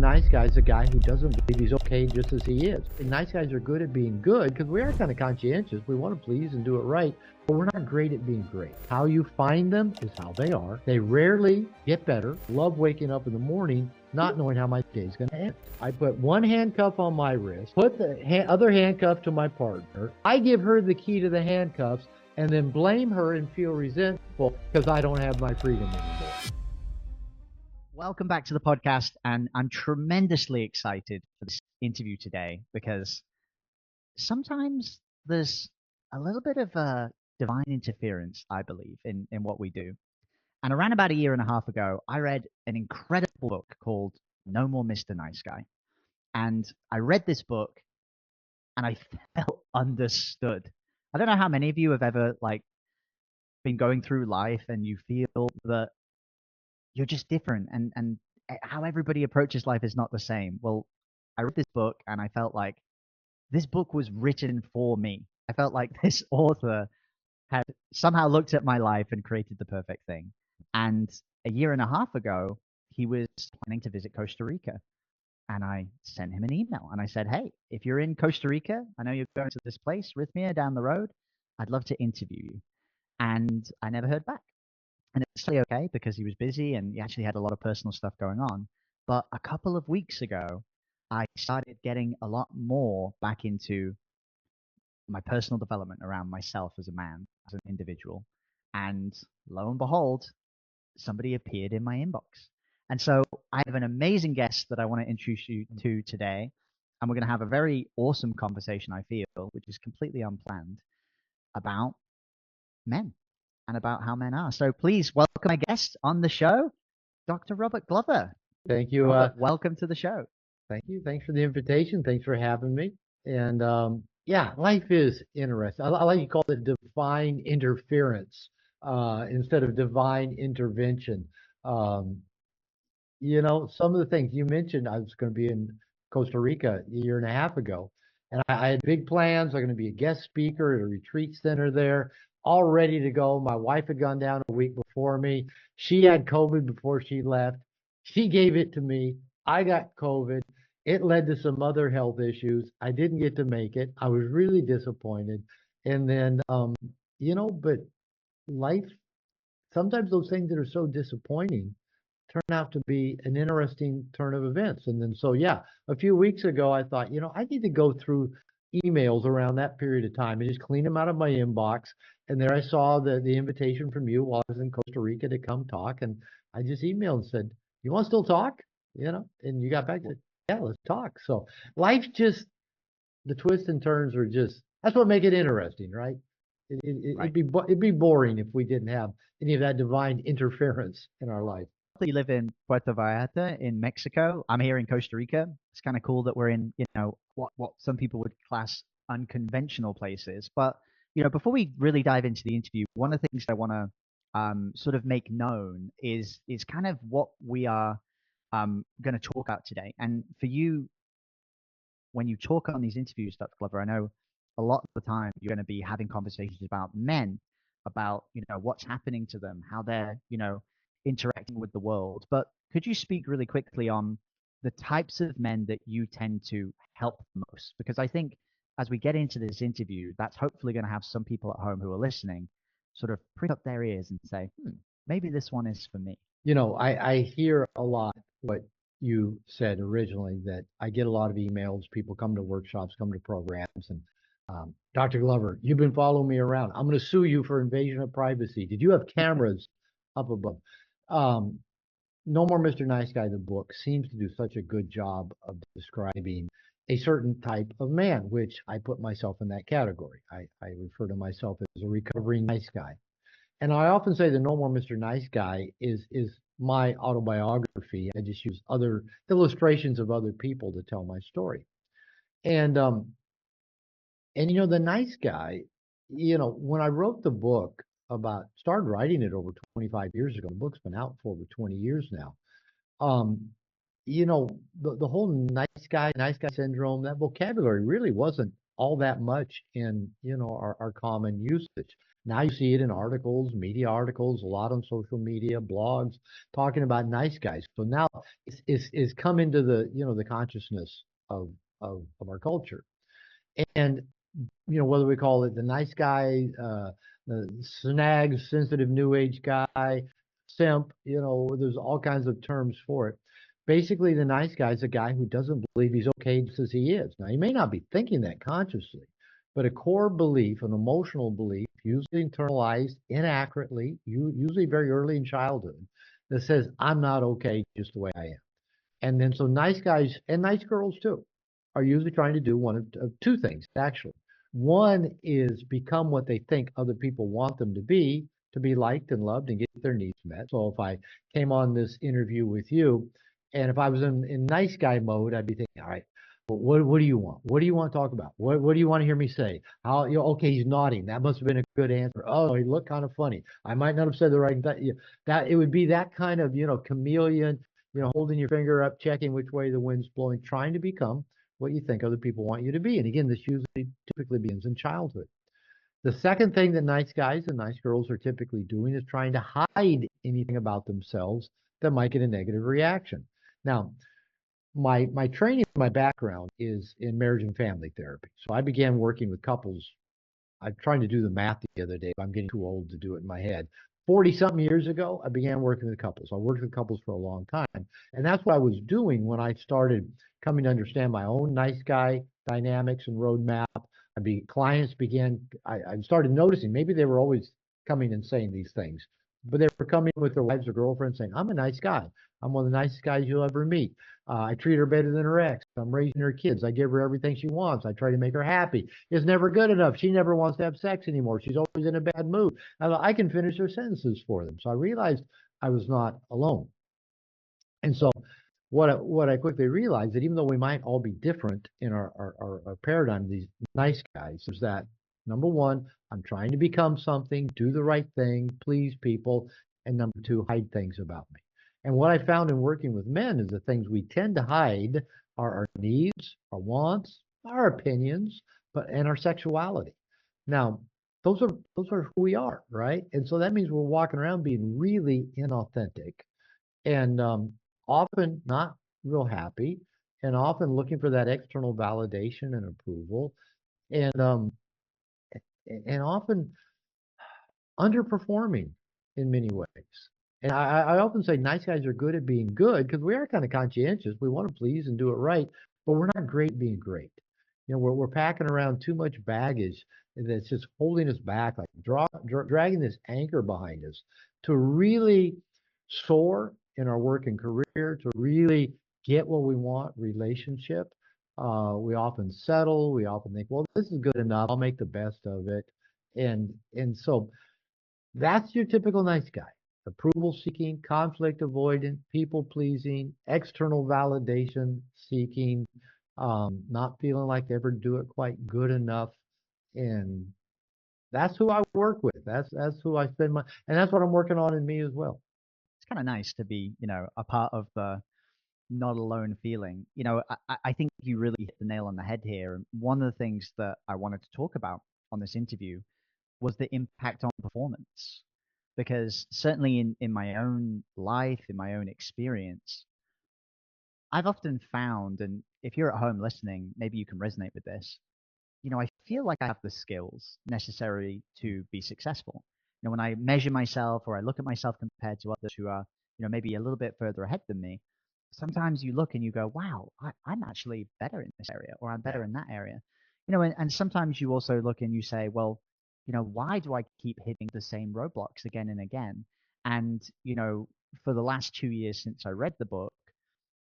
nice guy is a guy who doesn't believe he's okay just as he is. And nice guys are good at being good because we are kind of conscientious. We want to please and do it right, but we're not great at being great. How you find them is how they are. They rarely get better, love waking up in the morning not knowing how my day's going to end. I put one handcuff on my wrist, put the other handcuff to my partner. I give her the key to the handcuffs and then blame her and feel resentful because I don't have my freedom anymore. Welcome back to the podcast, and I'm tremendously excited for this interview today because sometimes there's a little bit of divine interference, I believe, in what we do. And around about a year and a half ago, I read an incredible book called No More Mr. Nice Guy. And I read this book and I felt understood. I don't know how many of you have ever been going through life and you feel that you're just different and how everybody approaches life is not the same. Well, I read this book and I felt like this book was written for me. I felt like this author had somehow looked at my life and created the perfect thing. And a year and a half ago, he was planning to visit Costa Rica. And I sent him an email and I said, hey, if you're in Costa Rica, I know you're going to this place, Rhythmia, down the road. I'd love to interview you. And I never heard back. And it's really okay because he was busy and he actually had a lot of personal stuff going on. But a couple of weeks ago, I started getting a lot more back into my personal development around myself as a man, as an individual. And lo and behold, somebody appeared in my inbox. And so I have an amazing guest that I want to introduce you to today. And we're going to have a very awesome conversation, I feel, which is completely unplanned, about men and about how men are. So please welcome my guest on the show, Dr. Robert Glover. Thank you. Robert, welcome to the show. Thank you. Thanks for the invitation. Thanks for having me. And yeah, life is interesting. I like you call it divine interference instead of divine intervention. Some of the things you mentioned, I was going to be in Costa Rica a year and a half ago, and I had big plans. I'm going to be a guest speaker at a retreat center there, all ready to go. My wife had gone down a week before me. She had COVID before she left. She gave it to me. I got COVID. It led to some other health issues. I didn't get to make it. I was really disappointed. And then, but life, sometimes those things that are so disappointing turn out to be an interesting turn of events. And then, so yeah, a few weeks ago, I thought, I need to go through emails around that period of time and just clean them out of my inbox. And there I saw the invitation from you while I was in Costa Rica to come talk. And I just emailed and said, you want to still talk? And you got back to, yeah, let's talk. So life just, the twists and turns are just, that's what make it interesting, right? Right. It'd be boring if we didn't have any of that divine interference in our life. You live in Puerto Vallarta in Mexico. I'm here in Costa Rica. It's kind of cool that we're in, what some people would class unconventional places. But, before we really dive into the interview, one of the things I want to sort of make known is kind of what we are going to talk about today. And for you, when you talk on these interviews, Dr. Glover, I know a lot of the time you're going to be having conversations about men, about, what's happening to them, how they're, interacting with the world. But could you speak really quickly on the types of men that you tend to help most? Because I think as we get into this interview, that's hopefully going to have some people at home who are listening sort of prick up their ears and say, maybe this one is for me. I hear a lot what you said originally, that I get a lot of emails. People come to workshops, come to programs, and Dr. Glover, you've been following me around. I'm going to sue you for invasion of privacy. Did you have cameras up above? No More Mr. Nice Guy, the book, seems to do such a good job of describing a certain type of man, which I put myself in that category. I refer to myself as a recovering nice guy. And I often say the No More Mr. Nice Guy is my autobiography. I just use other illustrations of other people to tell my story. And the nice guy, when I wrote the book, started writing it over 25 years ago. The book's been out for over 20 years now. The whole nice guy syndrome, that vocabulary really wasn't all that much in, our common usage. Now you see it in articles, media articles, a lot on social media, blogs, talking about nice guys. So now it's come into the, the consciousness of our culture. And whether we call it the nice guy, the snag, sensitive new age guy, simp, there's all kinds of terms for it. Basically, the nice guy is a guy who doesn't believe he's okay just as he is. Now, he may not be thinking that consciously, but a core belief, an emotional belief, usually internalized inaccurately, usually very early in childhood, that says, I'm not okay just the way I am. And then so nice guys and nice girls too are usually trying to do one of two things, actually. One is become what they think other people want them to be liked and loved and get their needs met. So if I came on this interview with you, and if I was in nice guy mode, I'd be thinking, all right, well, what do you want? What do you want to talk about? What do you want to hear me say? How, okay, he's nodding. That must have been a good answer. Oh, he looked kind of funny. I might not have said the right thing. That it would be that kind of, chameleon, holding your finger up, checking which way the wind's blowing, trying to become what you think other people want you to be. And again, this usually typically begins in childhood. The second thing that nice guys and nice girls are typically doing is trying to hide anything about themselves that might get a negative reaction. Now, my training, my background is in marriage and family therapy. So I began working with couples. I'm trying to do the math the other day, but I'm getting too old to do it in my head. 40 something years ago, I began working with couples. I worked with couples for a long time. And that's what I was doing when I started coming to understand my own nice guy dynamics and roadmap. Clients began, I started noticing maybe they were always coming and saying these things, but they were coming with their wives or girlfriends saying, I'm a nice guy. I'm one of the nicest guys you'll ever meet. I treat her better than her ex. I'm raising her kids. I give her everything she wants. I try to make her happy. It's never good enough. She never wants to have sex anymore. She's always in a bad mood. I can finish her sentences for them. So I realized I was not alone. And so what I quickly realized that even though we might all be different in our paradigm, these nice guys, is that number one, I'm trying to become something, do the right thing, please people, and number two, hide things about me. And what I found in working with men is the things we tend to hide are our needs, our wants, our opinions, and our sexuality. Now, those are who we are, right? And so that means we're walking around being really inauthentic and often not real happy, and often looking for that external validation and approval, and often underperforming in many ways. And I often say nice guys are good at being good because we are kind of conscientious. We want to please and do it right, but we're not great being great. We're packing around too much baggage that's just holding us back, like dragging this anchor behind us to really soar in our work and career, to really get what we want, relationship. We often settle. We often think, well, this is good enough. I'll make the best of it. And so that's your typical nice guy. Approval seeking, conflict avoidant, people pleasing, external validation seeking, not feeling like they ever do it quite good enough. And that's who I work with. That's who I spend and that's what I'm working on in me as well. It's kind of nice to be, a part of the not alone feeling. I think you really hit the nail on the head here. And one of the things that I wanted to talk about on this interview was the impact on performance. Because certainly in my own life, in my own experience, I've often found, and if you're at home listening, maybe you can resonate with this. I feel like I have the skills necessary to be successful. When I measure myself or I look at myself compared to others who are, maybe a little bit further ahead than me, sometimes you look and you go, wow, I'm actually better in this area or I'm better Yeah. in that area. And sometimes you also look and you say, well, why do I keep hitting the same roadblocks again and again? And, for the last 2 years since I read the book,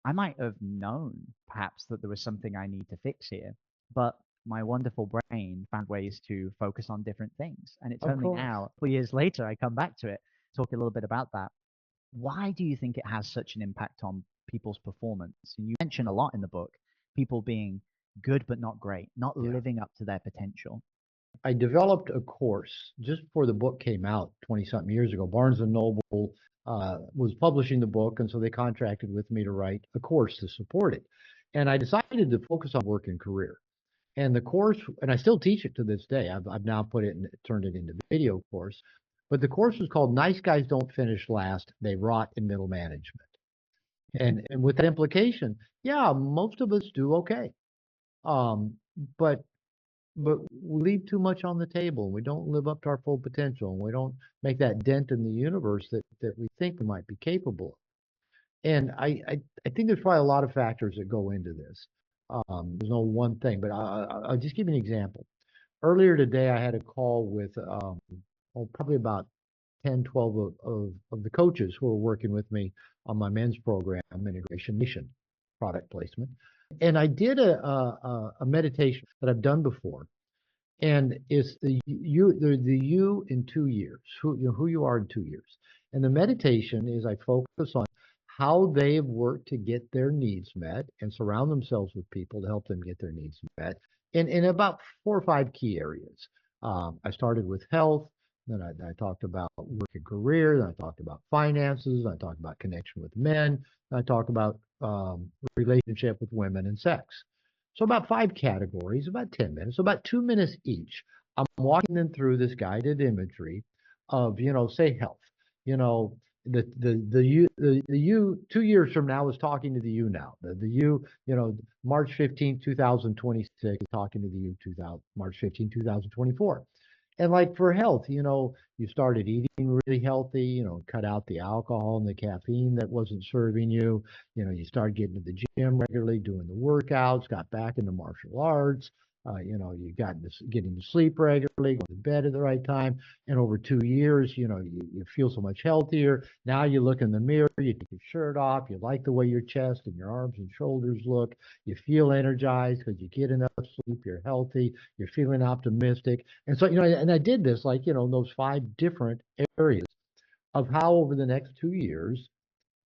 I might have known perhaps that there was something I need to fix here, but my wonderful brain found ways to focus on different things. And it's Of only course. now, 4 years later, I come back to it, talk a little bit about that. Why do you think it has such an impact on people's performance? And you mention a lot in the book, people being good but not great, not Yeah. living up to their potential. I developed a course just before the book came out 20 something years ago. Barnes and Noble was publishing the book, and so they contracted with me to write a course to support it. And I decided to focus on work and career. And the course, and I still teach it to this day. I've now turned it into video course, but the course was called "Nice Guys Don't Finish Last; They Rot in Middle Management." And with that implication, yeah, most of us do okay, um, but we leave too much on the table. We don't live up to our full potential, and we don't make that dent in the universe that we think we might be capable of. And I think there's probably a lot of factors that go into this. There's no one thing, but I'll just give you an example. Earlier today, I had a call with probably about 10, 12 of the coaches who are working with me on my men's program, Integration Nation product placement. And I did a meditation that I've done before. And it's the you in 2 years, who you are in 2 years. And the meditation is I focus on how they have worked to get their needs met and surround themselves with people to help them get their needs met in about 4 or 5 key areas. I started with health, then I talked about work and career, then I talked about finances, then I talked about connection with men, then I talked about relationship with women and sex. So about 5 categories, about 10 minutes, so about 2 minutes each. I'm walking them through this guided imagery of, say health. You know, the you 2 years from now is talking to the you now. The you, March 15th, 2026 is talking to the you 2000, March 15th, 2024. And like for health, you started eating really healthy, cut out the alcohol and the caffeine that wasn't serving you. You started getting to the gym regularly, doing the workouts, got back into martial arts. You got getting to sleep regularly, going to bed at the right time. And over 2 years, you feel so much healthier. Now you look in the mirror, you take your shirt off, you like the way your chest and your arms and shoulders look. You feel energized because you get enough sleep, you're healthy, you're feeling optimistic. And so, and I did this like, in those 5 different areas of how over the next 2 years,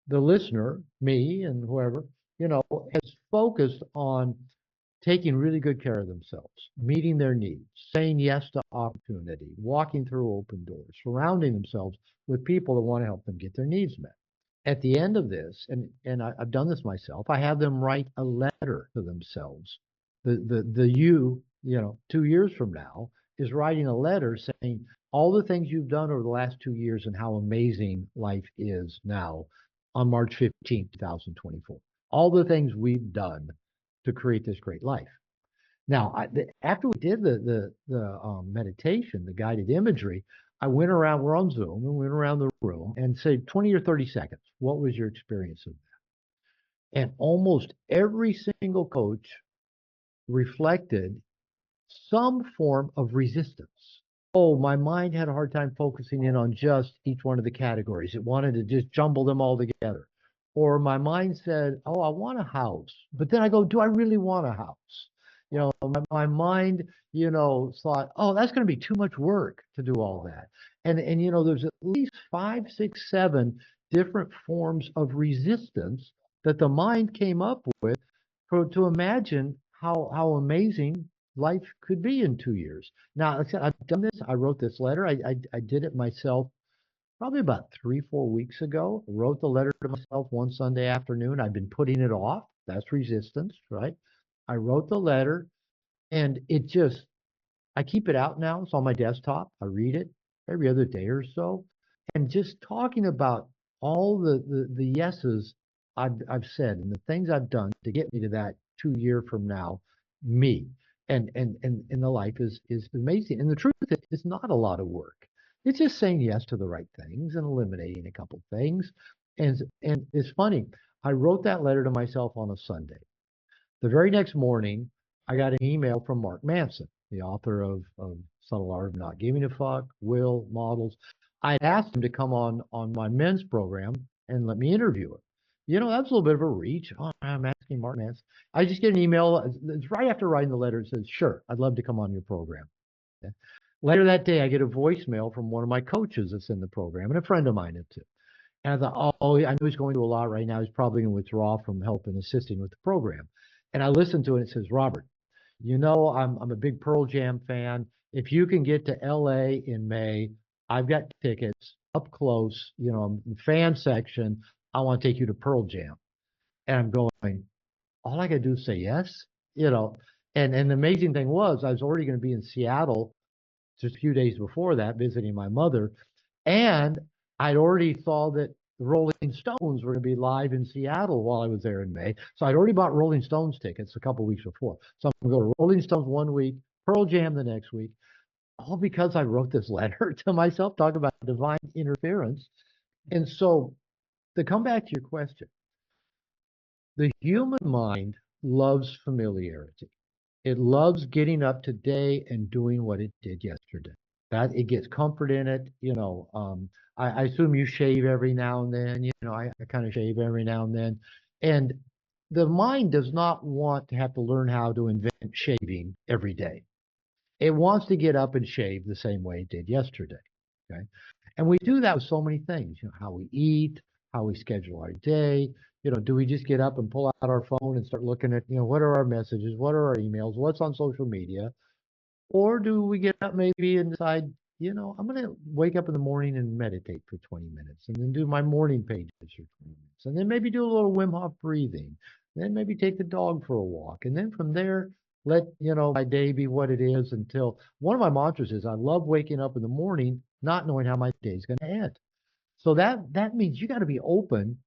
the listener, me and whoever, has focused on taking really good care of themselves, meeting their needs, saying yes to opportunity, walking through open doors, surrounding themselves with people that want to help them get their needs met. At the end of this, and I've done this myself, I have them write a letter to themselves. The you, 2 years from now, is writing a letter saying all the things you've done over the last 2 years and how amazing life is now on March 15th, 2024. All the things we've done to create this great life. Now, after we did the meditation, the guided imagery, I went around. We're on Zoom, and went around the room and said 20 or 30 seconds. What was your experience of that? And almost every single coach reflected some form of resistance. Oh, my mind had a hard time focusing in on just each one of the categories. It wanted to just jumble them all together. Or my mind said, oh, I want a house. But then I go, do I really want a house? My mind, thought, oh, that's going to be too much work to do all that. And there's at least 5, 6, 7 different forms of resistance that the mind came up with to imagine how amazing life could be in 2 years. Now, like I said, I've done this. I wrote this letter. I did it myself probably about 3, 4 weeks ago. I wrote the letter to myself one Sunday afternoon. I've been putting it off. That's resistance, right? I wrote the letter, and I keep it out now. It's on my desktop. I read it every other day or so. And just talking about all the yeses I've said and the things I've done to get me to that 2 year from now, me. And the life is amazing. And the truth is it's not a lot of work. It's just saying yes to the right things and eliminating a couple things. And it's funny. I wrote that letter to myself on a Sunday. The very next morning, I got an email from Mark Manson, the author of Subtle Art of Not Giving a Fuck, Will, Models. I asked him to come on my men's program and let me interview him. That's a little bit of a reach. Oh, I'm asking Mark Manson. I just get an email. It's right after writing the letter. It says, sure, I'd love to come on your program. Okay. Later that day, I get a voicemail from one of my coaches that's in the program and a friend of mine too. And I thought, oh, I know he's going through a lot right now. He's probably going to withdraw from help and assisting with the program. And I listened to it. And it says, Robert, I'm a big Pearl Jam fan. If you can get to LA in May, I've got tickets up close, fan section. I want to take you to Pearl Jam. And I'm going, all I got to do is say yes, you know. And the amazing thing was I was already going to be in Seattle just a few days before that, visiting my mother. And I'd already saw that the Rolling Stones were going to be live in Seattle while I was there in May. So I'd already bought Rolling Stones tickets a couple weeks before. So I'm going to go to Rolling Stones one week, Pearl Jam the next week, all because I wrote this letter to myself talking about divine interference. And so to come back to your question, the human mind loves familiarity. It loves getting up today and doing what it did yesterday. That it gets comfort in it. I assume you shave every now and then. I kind of shave every now and then. And the mind does not want to have to learn how to invent shaving every day. It wants to get up and shave the same way it did yesterday. Okay. And we do that with so many things, how we eat, how we schedule our day. Do we just get up and pull out our phone and start looking at, what are our messages? What are our emails? What's on social media? Or do we get up maybe and decide, I'm going to wake up in the morning and meditate for 20 minutes and then do my morning pages for 20 minutes and then maybe do a little Wim Hof breathing, then maybe take the dog for a walk. And then from there, let, my day be what it is until one of my mantras is I love waking up in the morning, not knowing how my day is going to end. So that means you got to be open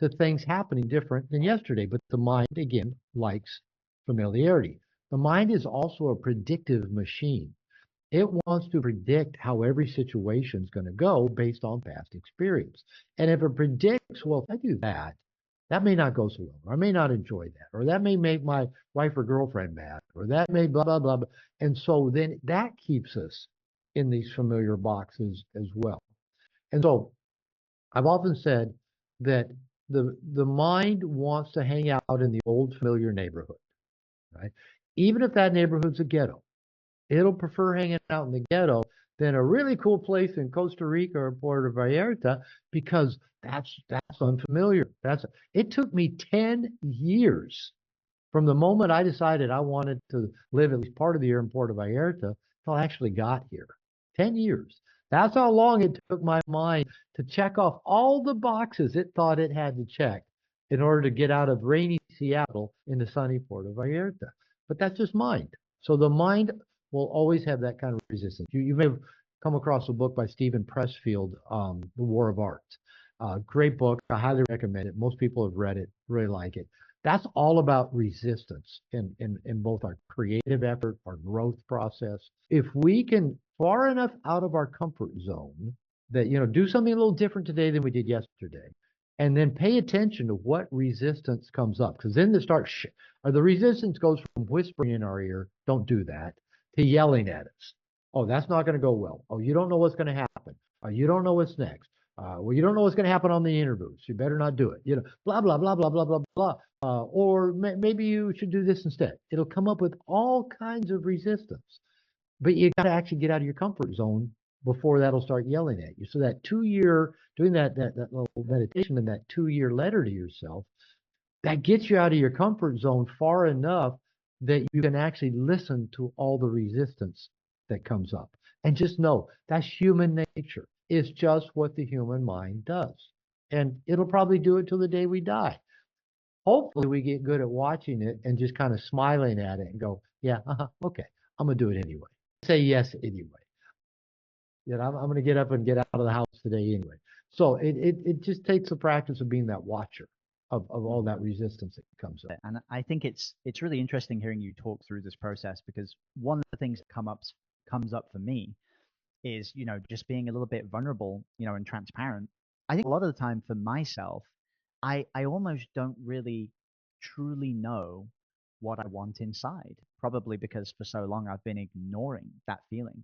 to things happening different than yesterday. But the mind, again, likes familiarity. The mind is also a predictive machine. It wants to predict how every situation is going to go based on past experience. And if it predicts, well, if I do that, that may not go so well, or I may not enjoy that, or that may make my wife or girlfriend mad, or that may blah, blah, blah. And so then that keeps us in these familiar boxes as well. And so I've often said that the mind wants to hang out in the old familiar neighborhood, right? Even if that neighborhood's a ghetto, it'll prefer hanging out in the ghetto than a really cool place in Costa Rica or Puerto Vallarta because that's unfamiliar. It took me 10 years from the moment I decided I wanted to live at least part of the year in Puerto Vallarta till I actually got here. 10 years. That's how long it took my mind to check off all the boxes it thought it had to check in order to get out of rainy Seattle into sunny Puerto Vallarta. But that's just mind. So the mind will always have that kind of resistance. You may have come across a book by Stephen Pressfield, The War of Art. Great book. I highly recommend it. Most people have read it, really like it. That's all about resistance in both our creative effort, our growth process. If we can far enough out of our comfort zone that, do something a little different today than we did yesterday, and then pay attention to what resistance comes up. Because then the resistance goes from whispering in our ear, don't do that, to yelling at us. Oh, that's not going to go well. Oh, you don't know what's going to happen. Oh, you don't know what's next. Well, you don't know what's going to happen on the interviews. You better not do it. Blah, blah, blah, blah, blah, blah, blah. Or maybe you should do this instead. It'll come up with all kinds of resistance. But you got to actually get out of your comfort zone before that'll start yelling at you. So that 2 year, doing that little meditation and that 2 year letter to yourself, that gets you out of your comfort zone far enough that you can actually listen to all the resistance that comes up. And just know that's human nature. It's just what the human mind does. And it'll probably do it till the day we die. Hopefully, we get good at watching it and just kind of smiling at it and go, yeah, okay, I'm going to do it anyway. Say yes anyway. I'm going to get up and get out of the house today anyway. So it just takes the practice of being that watcher of all that resistance that comes up. And I think it's really interesting hearing you talk through this process because one of the things that comes up for me is, just being a little bit vulnerable, and transparent. I think a lot of the time for myself, I almost don't really truly know what I want inside, probably because for so long I've been ignoring that feeling.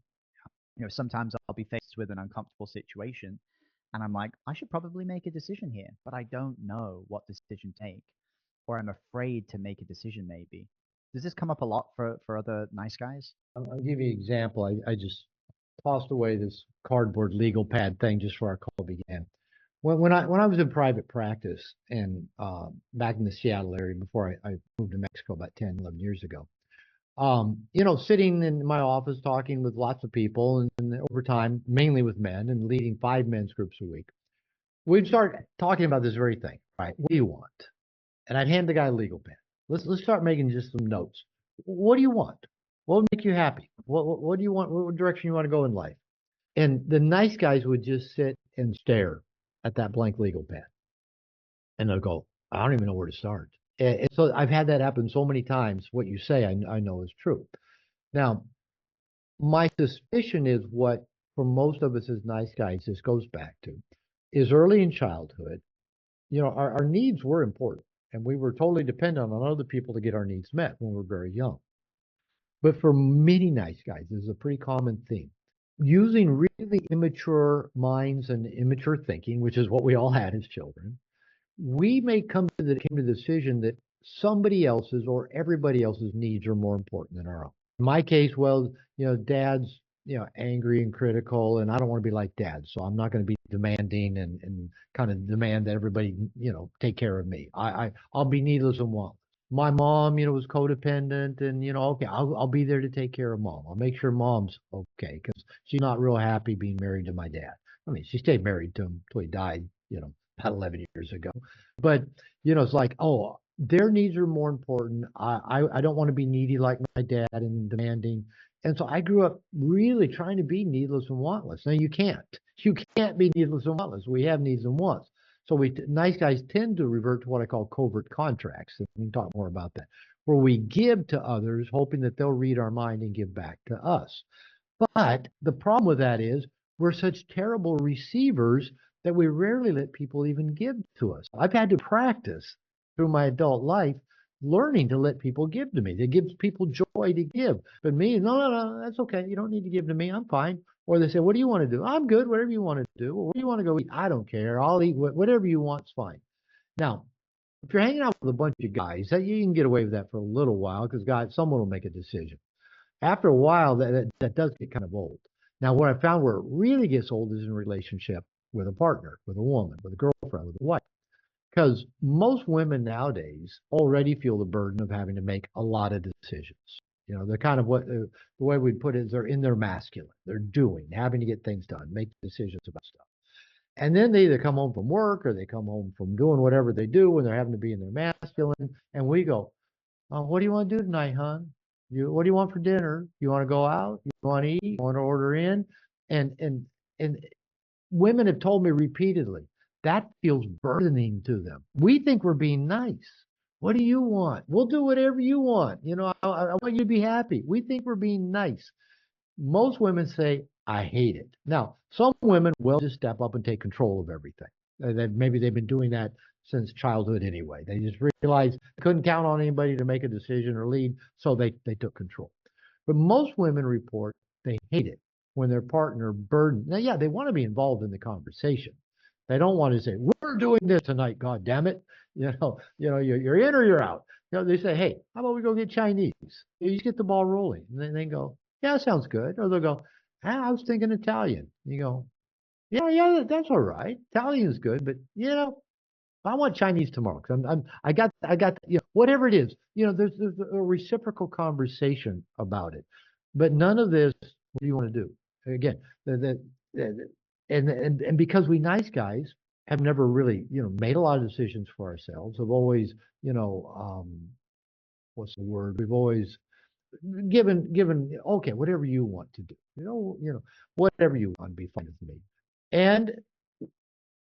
Sometimes I'll be faced with an uncomfortable situation and I'm like, I should probably make a decision here, but I don't know what decision to take, or I'm afraid to make a decision maybe. Does this come up a lot for other nice guys? I'll give you an example. I just tossed away this cardboard legal pad thing just before our call began. When I was in private practice and back in the Seattle area before I moved to Mexico about 10, 11 years ago, sitting in my office talking with lots of people and over time, mainly with men and leading 5 men's groups a week, we'd start talking about this very thing, right? What do you want? And I'd hand the guy a legal pad. Let's start making just some notes. What do you want? What will make you happy? What do you want? What direction you want to go in life? And the nice guys would just sit and stare at that blank legal pad, and they'll go, I don't even know where to start. And so I've had that happen so many times. What you say, I know is true. Now, my suspicion is what, for most of us as nice guys, this goes back to, is early in childhood, our needs were important, and we were totally dependent on other people to get our needs met when we were very young. But for many nice guys, this is a pretty common theme. Using really immature minds and immature thinking, which is what we all had as children, we may came to the decision that somebody else's or everybody else's needs are more important than our own. In my case, well, dad's, angry and critical, and I don't want to be like dad, so I'm not going to be demanding and kind of demand that everybody, take care of me. I'll be needless and wantless. My mom, was codependent, and okay, I'll be there to take care of mom. I'll make sure mom's okay because she's not real happy being married to my dad. I mean, she stayed married to him till he died, about 11 years ago. But, it's like, oh, their needs are more important. I don't want to be needy like my dad and demanding. And so I grew up really trying to be needless and wantless. Now you can't. You can't be needless and wantless. We have needs and wants. So nice guys tend to revert to what I call covert contracts. And we can talk more about that, where we give to others, hoping that they'll read our mind and give back to us. But the problem with that is we're such terrible receivers that we rarely let people even give to us. I've had to practice through my adult life learning to let people give to me. It gives people joy to give. But me, no, no, no, that's okay. You don't need to give to me. I'm fine. Or they say, what do you want to do? I'm good. Whatever you want to do. Or where do you want to go eat? I don't care. I'll eat whatever you want's fine. Now, if you're hanging out with a bunch of guys, you can get away with that for a little while because someone will make a decision. After a while, that does get kind of old. Now, what I found where it really gets old is in a relationship with a partner, with a woman, with a girlfriend, with a wife. Because most women nowadays already feel the burden of having to make a lot of decisions. They're kind of the way we put it is they're in their masculine. They're doing, having to get things done, make decisions about stuff. And then they either come home from work or they come home from doing whatever they do when they're having to be in their masculine. And we go, oh, what do you want to do tonight, hon? What do you want for dinner? You want to go out? You want to eat? You want to order in? And women have told me repeatedly that feels burdening to them. We think we're being nice. What do you want? We'll do whatever you want. I want you to be happy. We think we're being nice. Most women say, I hate it. Now, some women will just step up and take control of everything. Maybe they've been doing that since childhood anyway. They just realized they couldn't count on anybody to make a decision or lead, so they took control. But most women report they hate it when their partner burden. Now, yeah, they want to be involved in the conversation. They don't want to say, "We're doing this tonight, God damn it." You're in or you're out. They say, "Hey, how about we go get Chinese?" You just get the ball rolling, and then they go, "Yeah, sounds good." Or they'll go, I was thinking Italian. You go, "Yeah, yeah, that's all right. Italian's good, but I want Chinese tomorrow because I got whatever it is. There's a reciprocal conversation about it, but none of this. What do you want to do? Again, and because we nice guys have never really made a lot of decisions for ourselves. Have always what's the word? We've always given okay, whatever you want to do. Whatever you want, be fine with me. And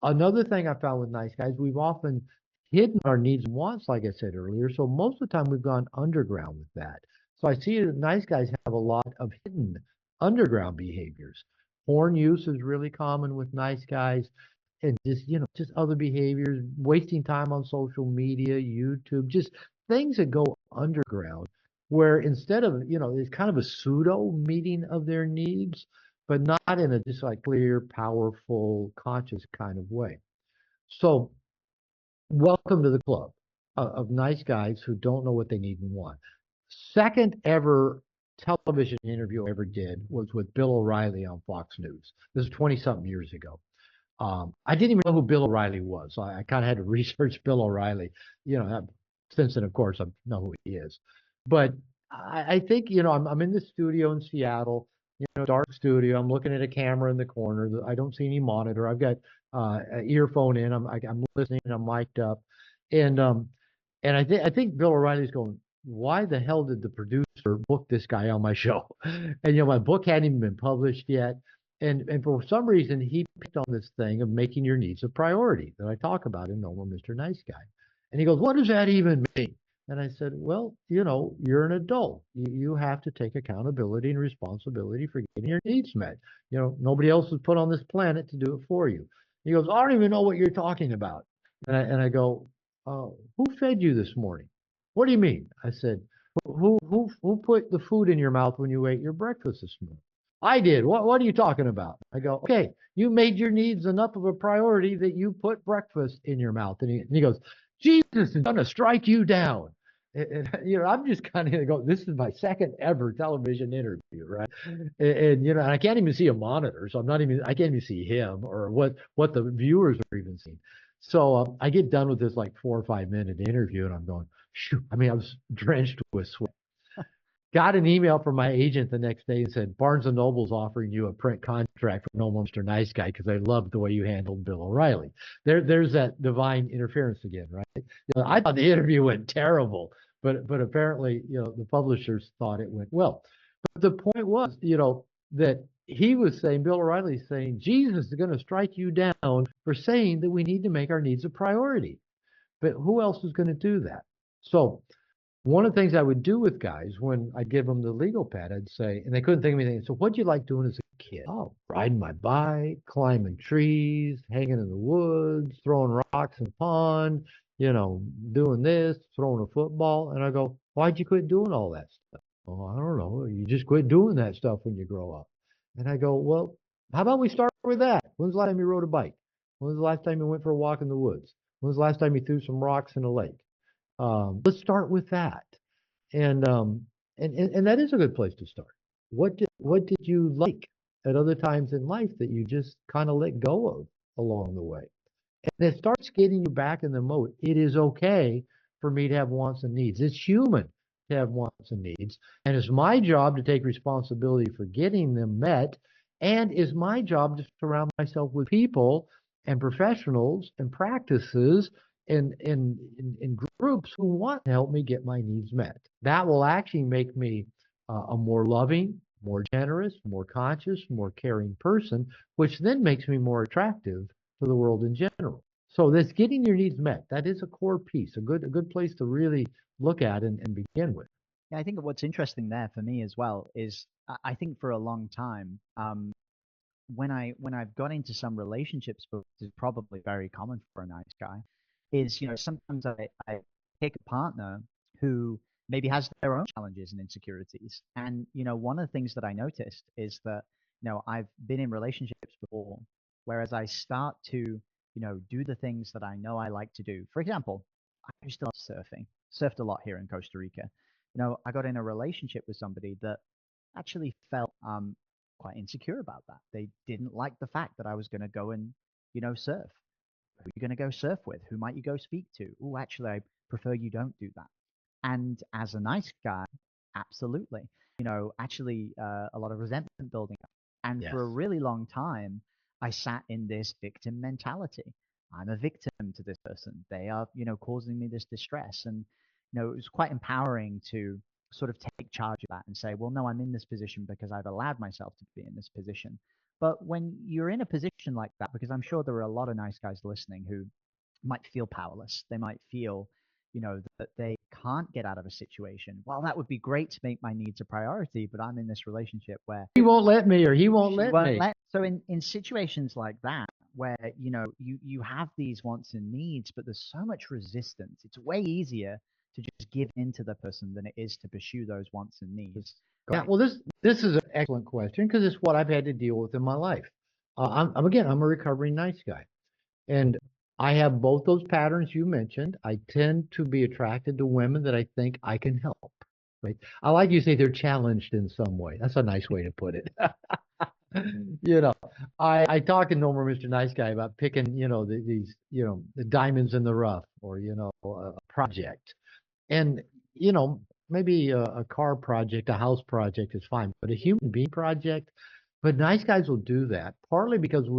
another thing I found with nice guys, we've often hidden our needs and wants, like I said earlier. So most of the time we've gone underground with that. So I see that nice guys have a lot of hidden underground behaviors. Porn use is really common with nice guys, and just other behaviors, wasting time on social media, YouTube, just things that go underground where instead of, it's kind of a pseudo meeting of their needs, but not in a just like clear, powerful, conscious kind of way. So, welcome to the club of nice guys who don't know what they need and want. Second ever television interview I ever did was with Bill O'Reilly on Fox News. This is 20 something years ago. I didn't even know who Bill O'Reilly was. So I kind of had to research Bill O'Reilly. Since then, of course, I know who he is. But I think, I'm in the studio in Seattle, dark studio. I'm looking at a camera in the corner. I don't see any monitor. I've got an earphone in. I'm listening. I'm mic'd up, and I think Bill O'Reilly's going. why the hell did the producer book this guy on my show? And my book hadn't even been published yet. And for some reason he picked on this thing of making your needs a priority that I talk about in Normal Mr. Nice Guy. And he goes, what does that even mean? And I said, well, you're an adult. You have to take accountability and responsibility for getting your needs met. Nobody else was put on this planet to do it for you. He goes, I don't even know what you're talking about. And I go, who fed you this morning? What do you mean? I said, who put the food in your mouth when you ate your breakfast this morning? I did. What are you talking about? I go, okay, you made your needs enough of a priority that you put breakfast in your mouth. And he goes, Jesus is going to strike you down. And I'm just kind of go, this is my second ever television interview, right? And I can't even see a monitor, so I can't even see him or what the viewers are even seeing. So I get done with this like 4 or 5 minute interview, and I'm going, shoot. I mean, I was drenched with sweat. Got an email from my agent the next day and said, Barnes and Noble's offering you a print contract for No More Mr. Nice Guy because they loved the way you handled Bill O'Reilly. There's that divine interference again, right? I thought the interview went terrible, but apparently, the publishers thought it went well. But the point was, that he was saying, Bill O'Reilly's saying, Jesus is going to strike you down for saying that we need to make our needs a priority. But who else is going to do that? So one of the things I would do with guys when I give them the legal pad, I'd say, and they couldn't think of anything. So what'd you like doing as a kid? Oh, riding my bike, climbing trees, hanging in the woods, throwing rocks in the pond, doing this, throwing a football. And I go, why'd you quit doing all that stuff? Oh, I don't know. You just quit doing that stuff when you grow up. And I go, well, how about we start with that? When's the last time you rode a bike? When's the last time you went for a walk in the woods? When's the last time you threw some rocks in a lake? Let's start with that. And that is a good place to start. What did you like at other times in life that you just kind of let go of along the way? And it starts getting you back in the mode. It is okay for me to have wants and needs. It's human to have wants and needs. And it's my job to take responsibility for getting them met. And it's my job to surround myself with people and professionals and practices in groups who want to help me get my needs met. That will actually make me a more loving, more generous, more conscious, more caring person, which then makes me more attractive to the world in general. So this getting your needs met, that is a core piece, a good place to really look at and begin with. Yeah, I think what's interesting there for me as well is I think for a long time, when I've got into some relationships, but this is probably very common for a nice guy, is sometimes I pick a partner who maybe has their own challenges and insecurities. And one of the things that I noticed is that I've been in relationships before, whereas I start to do the things that I know I like to do. For example, I used to love surfing, surfed a lot here in Costa Rica. I got in a relationship with somebody that actually felt quite insecure about that. They didn't like the fact that I was going to go and surf. Who are you going to go surf with? Who might you go speak to? Oh, actually, I prefer you don't do that. And as a nice guy, absolutely. Actually, a lot of resentment building up. And Yes. for a really long time, I sat in this victim mentality. I'm a victim to this person. They are, causing me this distress. And, it was quite empowering to sort of take charge of that and say, well, no, I'm in this position because I've allowed myself to be in this position. But when you're in a position like that, because I'm sure there are a lot of nice guys listening who might feel powerless, they might feel, that they can't get out of a situation. Well, that would be great to make my needs a priority, but I'm in this relationship where He won't let me or he won't she let won't me. let. So in situations like that, where you have these wants and needs, but there's so much resistance, it's way easier to just give in to the person than it is to pursue those wants and needs. Yeah, well, this is an excellent question because it's what I've had to deal with in my life. I'm a recovering nice guy, and I have both those patterns you mentioned. I tend to be attracted to women that I think I can help. Right? I like you say they're challenged in some way. That's a nice way to put it. You know, I talked to Norman, Mr. Nice Guy, about picking, these, the diamonds in the rough, or a project. And, maybe a car project, a house project is fine, but a human being project, but nice guys will do that partly because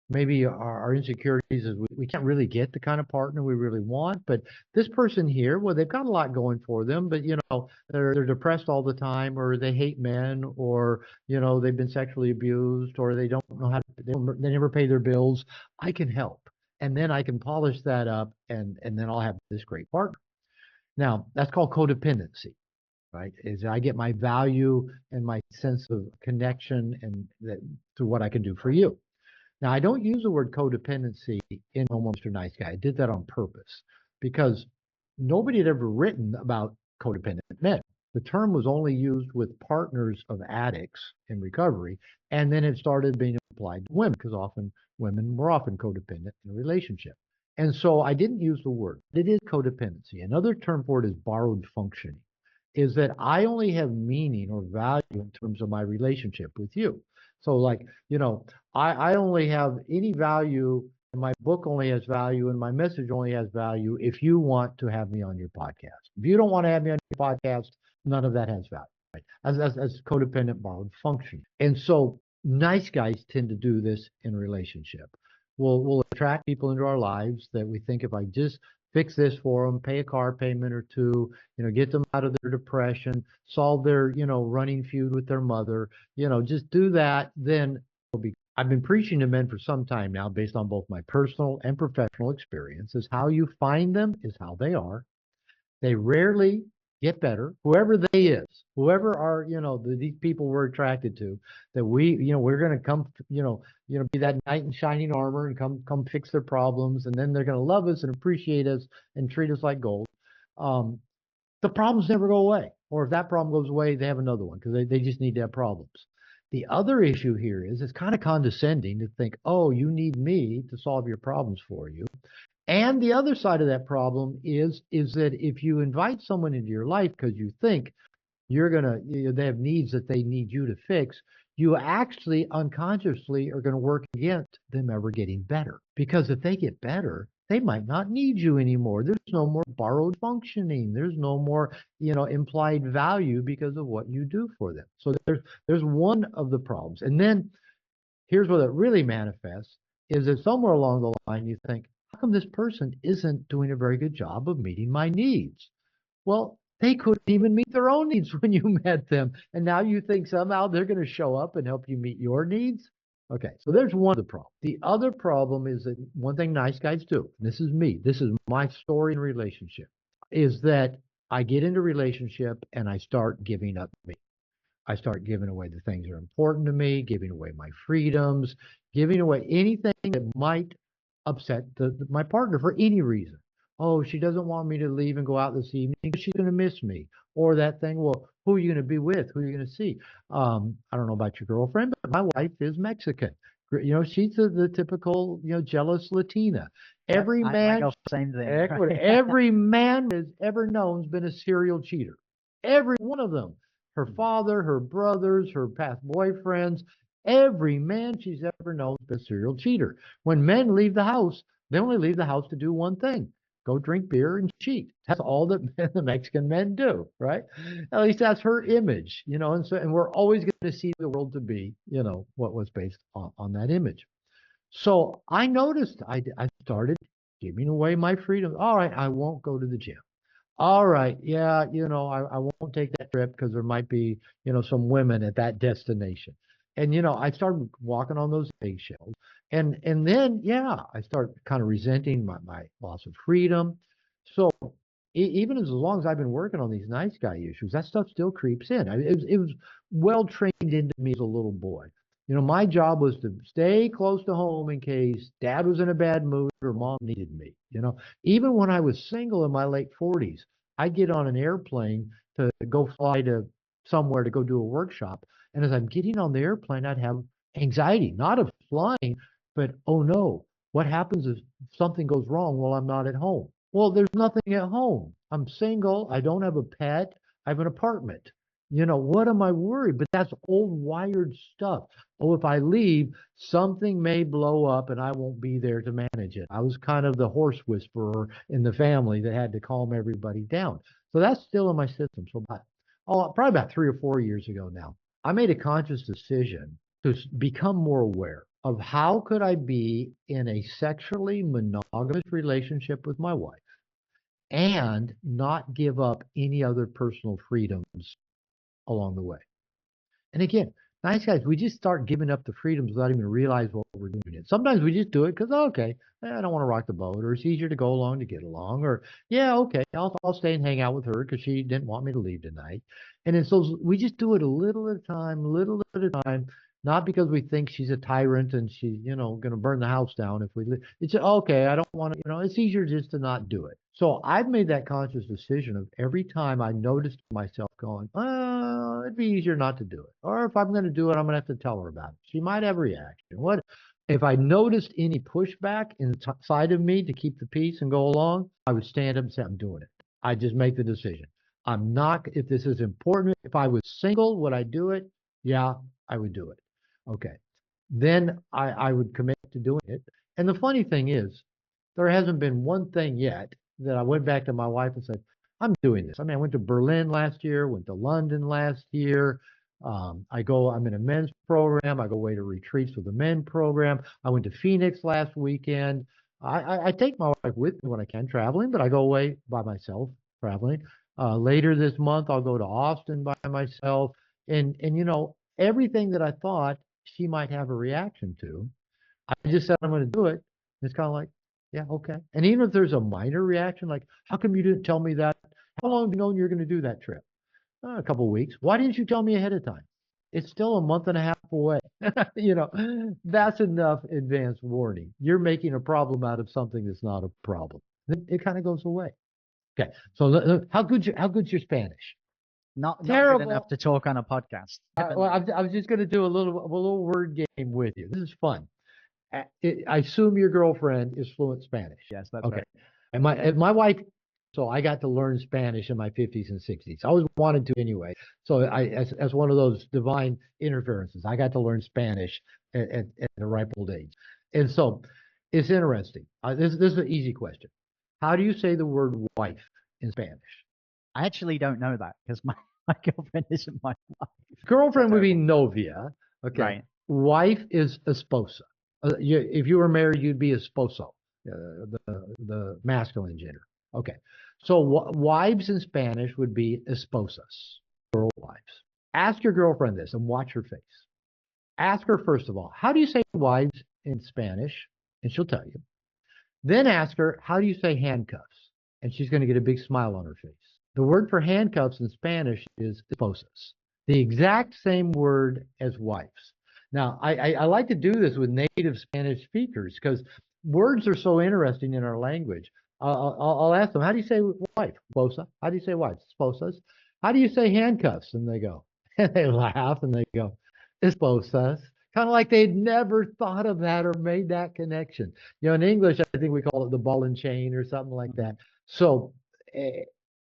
maybe our insecurities is we can't really get the kind of partner we really want. But this person here, well, they've got a lot going for them, but they're depressed all the time, or they hate men, or they've been sexually abused, or they don't know how to, they never pay their bills. I can help. And then I can polish that up, and then I'll have this great partner. Now, that's called codependency, right? Is I get my value and my sense of connection and that to what I can do for you. Now, I don't use the word codependency in No More Mr. Nice Guy. I did that on purpose because nobody had ever written about codependent men. The term was only used with partners of addicts in recovery, and then it started being applied to women because often women were often codependent in a relationship. And so I didn't use the word. It is codependency. Another term for it is borrowed functioning, is that I only have meaning or value in terms of my relationship with you. So, like, I only have any value, and my book only has value, and my message only has value if you want to have me on your podcast. If you don't want to have me on your podcast, none of that has value, right? As codependent borrowed function. And so nice guys tend to do this in relationship. We'll attract people into our lives that we think if I just fix this for them, pay a car payment or two, get them out of their depression, solve their, running feud with their mother, just do that, then it'll be. I've been preaching to men for some time now, based on both my personal and professional experiences. How you find them is how they are. They rarely get better. Whoever they is, whoever are, these people we're attracted to, that we're going to come, be that knight in shining armor and come fix their problems, and then they're going to love us and appreciate us and treat us like gold. The problems never go away. Or if that problem goes away, they have another one because they just need to have problems. The other issue here is it's kind of condescending to think, oh, you need me to solve your problems for you. And the other side of that problem is that if you invite someone into your life because you think they have needs that they need you to fix, you actually unconsciously are going to work against them ever getting better. Because if they get better, they might not need you anymore. There's no more borrowed functioning. There's no more, implied value because of what you do for them. So there's one of the problems. And then here's where it really manifests is that somewhere along the line you think, how come this person isn't doing a very good job of meeting my needs? Well, they couldn't even meet their own needs when you met them. And now you think somehow they're going to show up and help you meet your needs? Okay, so there's one of the problem. The other problem is that one thing nice guys do, and this is me, this is my story in relationship, is that I get into relationship and I start giving up me. I start giving away the things that are important to me, giving away my freedoms, giving away anything that might upset my partner for any reason. Oh, she doesn't want me to leave and go out this evening because she's going to miss me. Or that thing, well, who are you going to be with? Who are you going to see? I don't know about your girlfriend, but my wife is Mexican. She's the typical, jealous Latina. Every I man, go same thing. every man has ever known has been a serial cheater. Every one of them. Her father, her brothers, her past boyfriends, every man she's ever known has been a serial cheater. When men leave the house, they only leave the house to do one thing: go drink beer and cheat. That's all that the Mexican men do, right? At least that's her image, and we're always going to see the world to be, what was based on that image. So I noticed I started giving away my freedom. All right, I won't go to the gym. All right, yeah, I won't take that trip because there might be, some women at that destination. And I started walking on those eggshells. And then yeah, I start kind of resenting my loss of freedom. So even as long as I've been working on these nice guy issues, that stuff still creeps in. It was well trained into me as a little boy. My job was to stay close to home in case dad was in a bad mood or mom needed me. Even when I was single in my late 40s, I'd get on an airplane to go fly to somewhere to go do a workshop. And as I'm getting on the airplane, I'd have anxiety, not of flying, but oh no, what happens if something goes wrong while I'm not at home? Well, there's nothing at home. I'm single. I don't have a pet. I have an apartment. What am I worried? But that's old wired stuff. Oh, if I leave, something may blow up and I won't be there to manage it. I was kind of the horse whisperer in the family that had to calm everybody down. So that's still in my system. So probably about 3 or 4 years ago now, I made a conscious decision to become more aware. of how could I be in a sexually monogamous relationship with my wife and not give up any other personal freedoms along the way. And again, nice guys, we just start giving up the freedoms without even realize what we're doing. It. Sometimes we just do it because, okay, I don't want to rock the boat, or it's easier to go along to get along, or yeah, okay, I'll stay and hang out with her because she didn't want me to leave tonight. And then so we just do it a little at a time, little at a time, not because we think she's a tyrant and she's, going to burn the house down if we leave. It's just, okay, I don't want to, it's easier just to not do it. So I've made that conscious decision of every time I noticed myself going, it'd be easier not to do it. Or if I'm going to do it, I'm going to have to tell her about it. She might have a reaction. What if I noticed any pushback inside of me to keep the peace and go along? I would stand up and say, I'm doing it. I just make the decision. I'm not, if this is important, if I was single, would I do it? Yeah, I would do it. Okay. Then I would commit to doing it. And the funny thing is, there hasn't been one thing yet that I went back to my wife and said, I'm doing this. I mean, I went to Berlin last year, went to London last year. I'm in a men's program. I go away to retreats with the men program. I went to Phoenix last weekend. I take my wife with me when I can traveling, but I go away by myself traveling. Later this month, I'll go to Austin by myself. And everything that I thought she might have a reaction to, I just said I'm going to do it. It's kind of like, yeah, okay. And even if there's a minor reaction, like, how come you didn't tell me that? How long have you known you're going to do that trip? A couple of weeks. Why didn't you tell me ahead of time? It's still a month and a half away. That's enough advance warning. You're making a problem out of something that's not a problem. It kind of goes away. Okay. So how good's your Spanish? Not good Terrible. enough to talk on a podcast. Well, I was just going to do a little word game with you. This is fun. I assume your girlfriend is fluent Spanish. Yes, that's okay. right. And my wife, so I got to learn Spanish in my 50s and 60s. I always wanted to anyway. So as one of those divine interferences, I got to learn Spanish at the ripe old age. And so it's interesting. This is an easy question. How do you say the word wife in Spanish? I actually don't know that because my girlfriend isn't my wife. Girlfriend would be novia. Okay. Right. Wife is esposa. If you were married, you'd be esposo, the masculine gender. Okay. So wives in Spanish would be esposas, girl wives. Ask your girlfriend this and watch her face. Ask her, first of all, how do you say wives in Spanish? And she'll tell you. Then ask her, how do you say handcuffs? And she's going to get a big smile on her face. The word for handcuffs in Spanish is esposas, the exact same word as wives. Now, I like to do this with native Spanish speakers because words are so interesting in our language. I'll ask them, how do you say wife? Esposa. How do you say wife? Esposas. How do you say handcuffs? And they go, and they laugh and they go, esposas. Kind of like they'd never thought of that or made that connection. In English, I think we call it the ball and chain or something like that. So,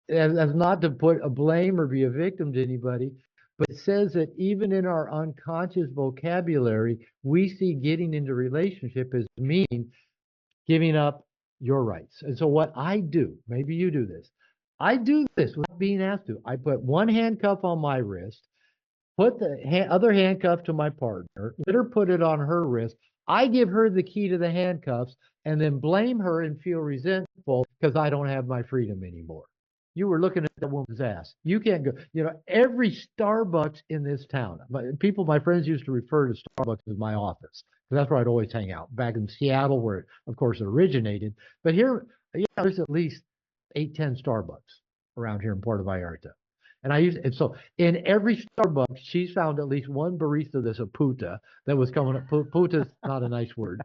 as not to put a blame or be a victim to anybody, but it says that even in our unconscious vocabulary, we see getting into relationship as meaning giving up your rights. And so what I do, maybe you do this, I do this without being asked to. I put one handcuff on my wrist, put the other handcuff to my partner, let her put it on her wrist. I give her the key to the handcuffs and then blame her and feel resentful because I don't have my freedom anymore. You were looking at that woman's ass. You can't go. Every Starbucks in this town, my friends used to refer to Starbucks as my office because that's where I'd always hang out. Back in Seattle, where of course it originated. But here, there's at least 8-10 Starbucks around here in Puerto Vallarta. And so in every Starbucks, she's found at least one barista that's a puta that was coming up. Puta's not a nice word.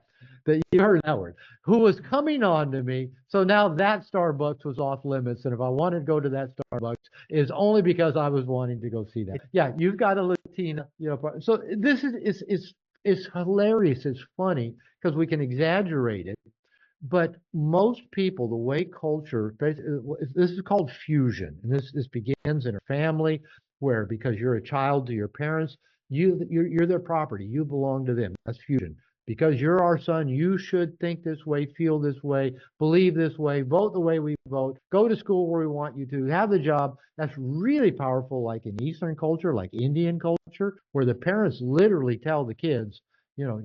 That you heard that word. Who was coming on to me. So now that Starbucks was off limits. And if I wanted to go to that Starbucks, it's only because I was wanting to go see that. Yeah, you've got a Latina, So this is hilarious. It's funny because we can exaggerate it. But most people, the way culture, this is called fusion. And this begins in a family where, because you're a child to your parents, you're their property. You belong to them. That's fusion. Because you're our son, you should think this way, feel this way, believe this way, vote the way we vote, go to school where we want you to, have the job. That's really powerful, like in Eastern culture, like Indian culture, where the parents literally tell the kids,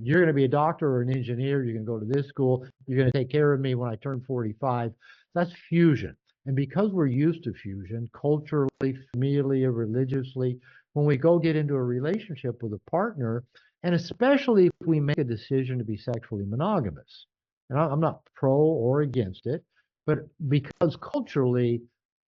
you're going to be a doctor or an engineer. You're going to go to this school. You're going to take care of me when I turn 45. That's fusion. And because we're used to fusion, culturally, familially, religiously, when we go get into a relationship with a partner, and especially if we make a decision to be sexually monogamous, and I'm not pro or against it, but because culturally,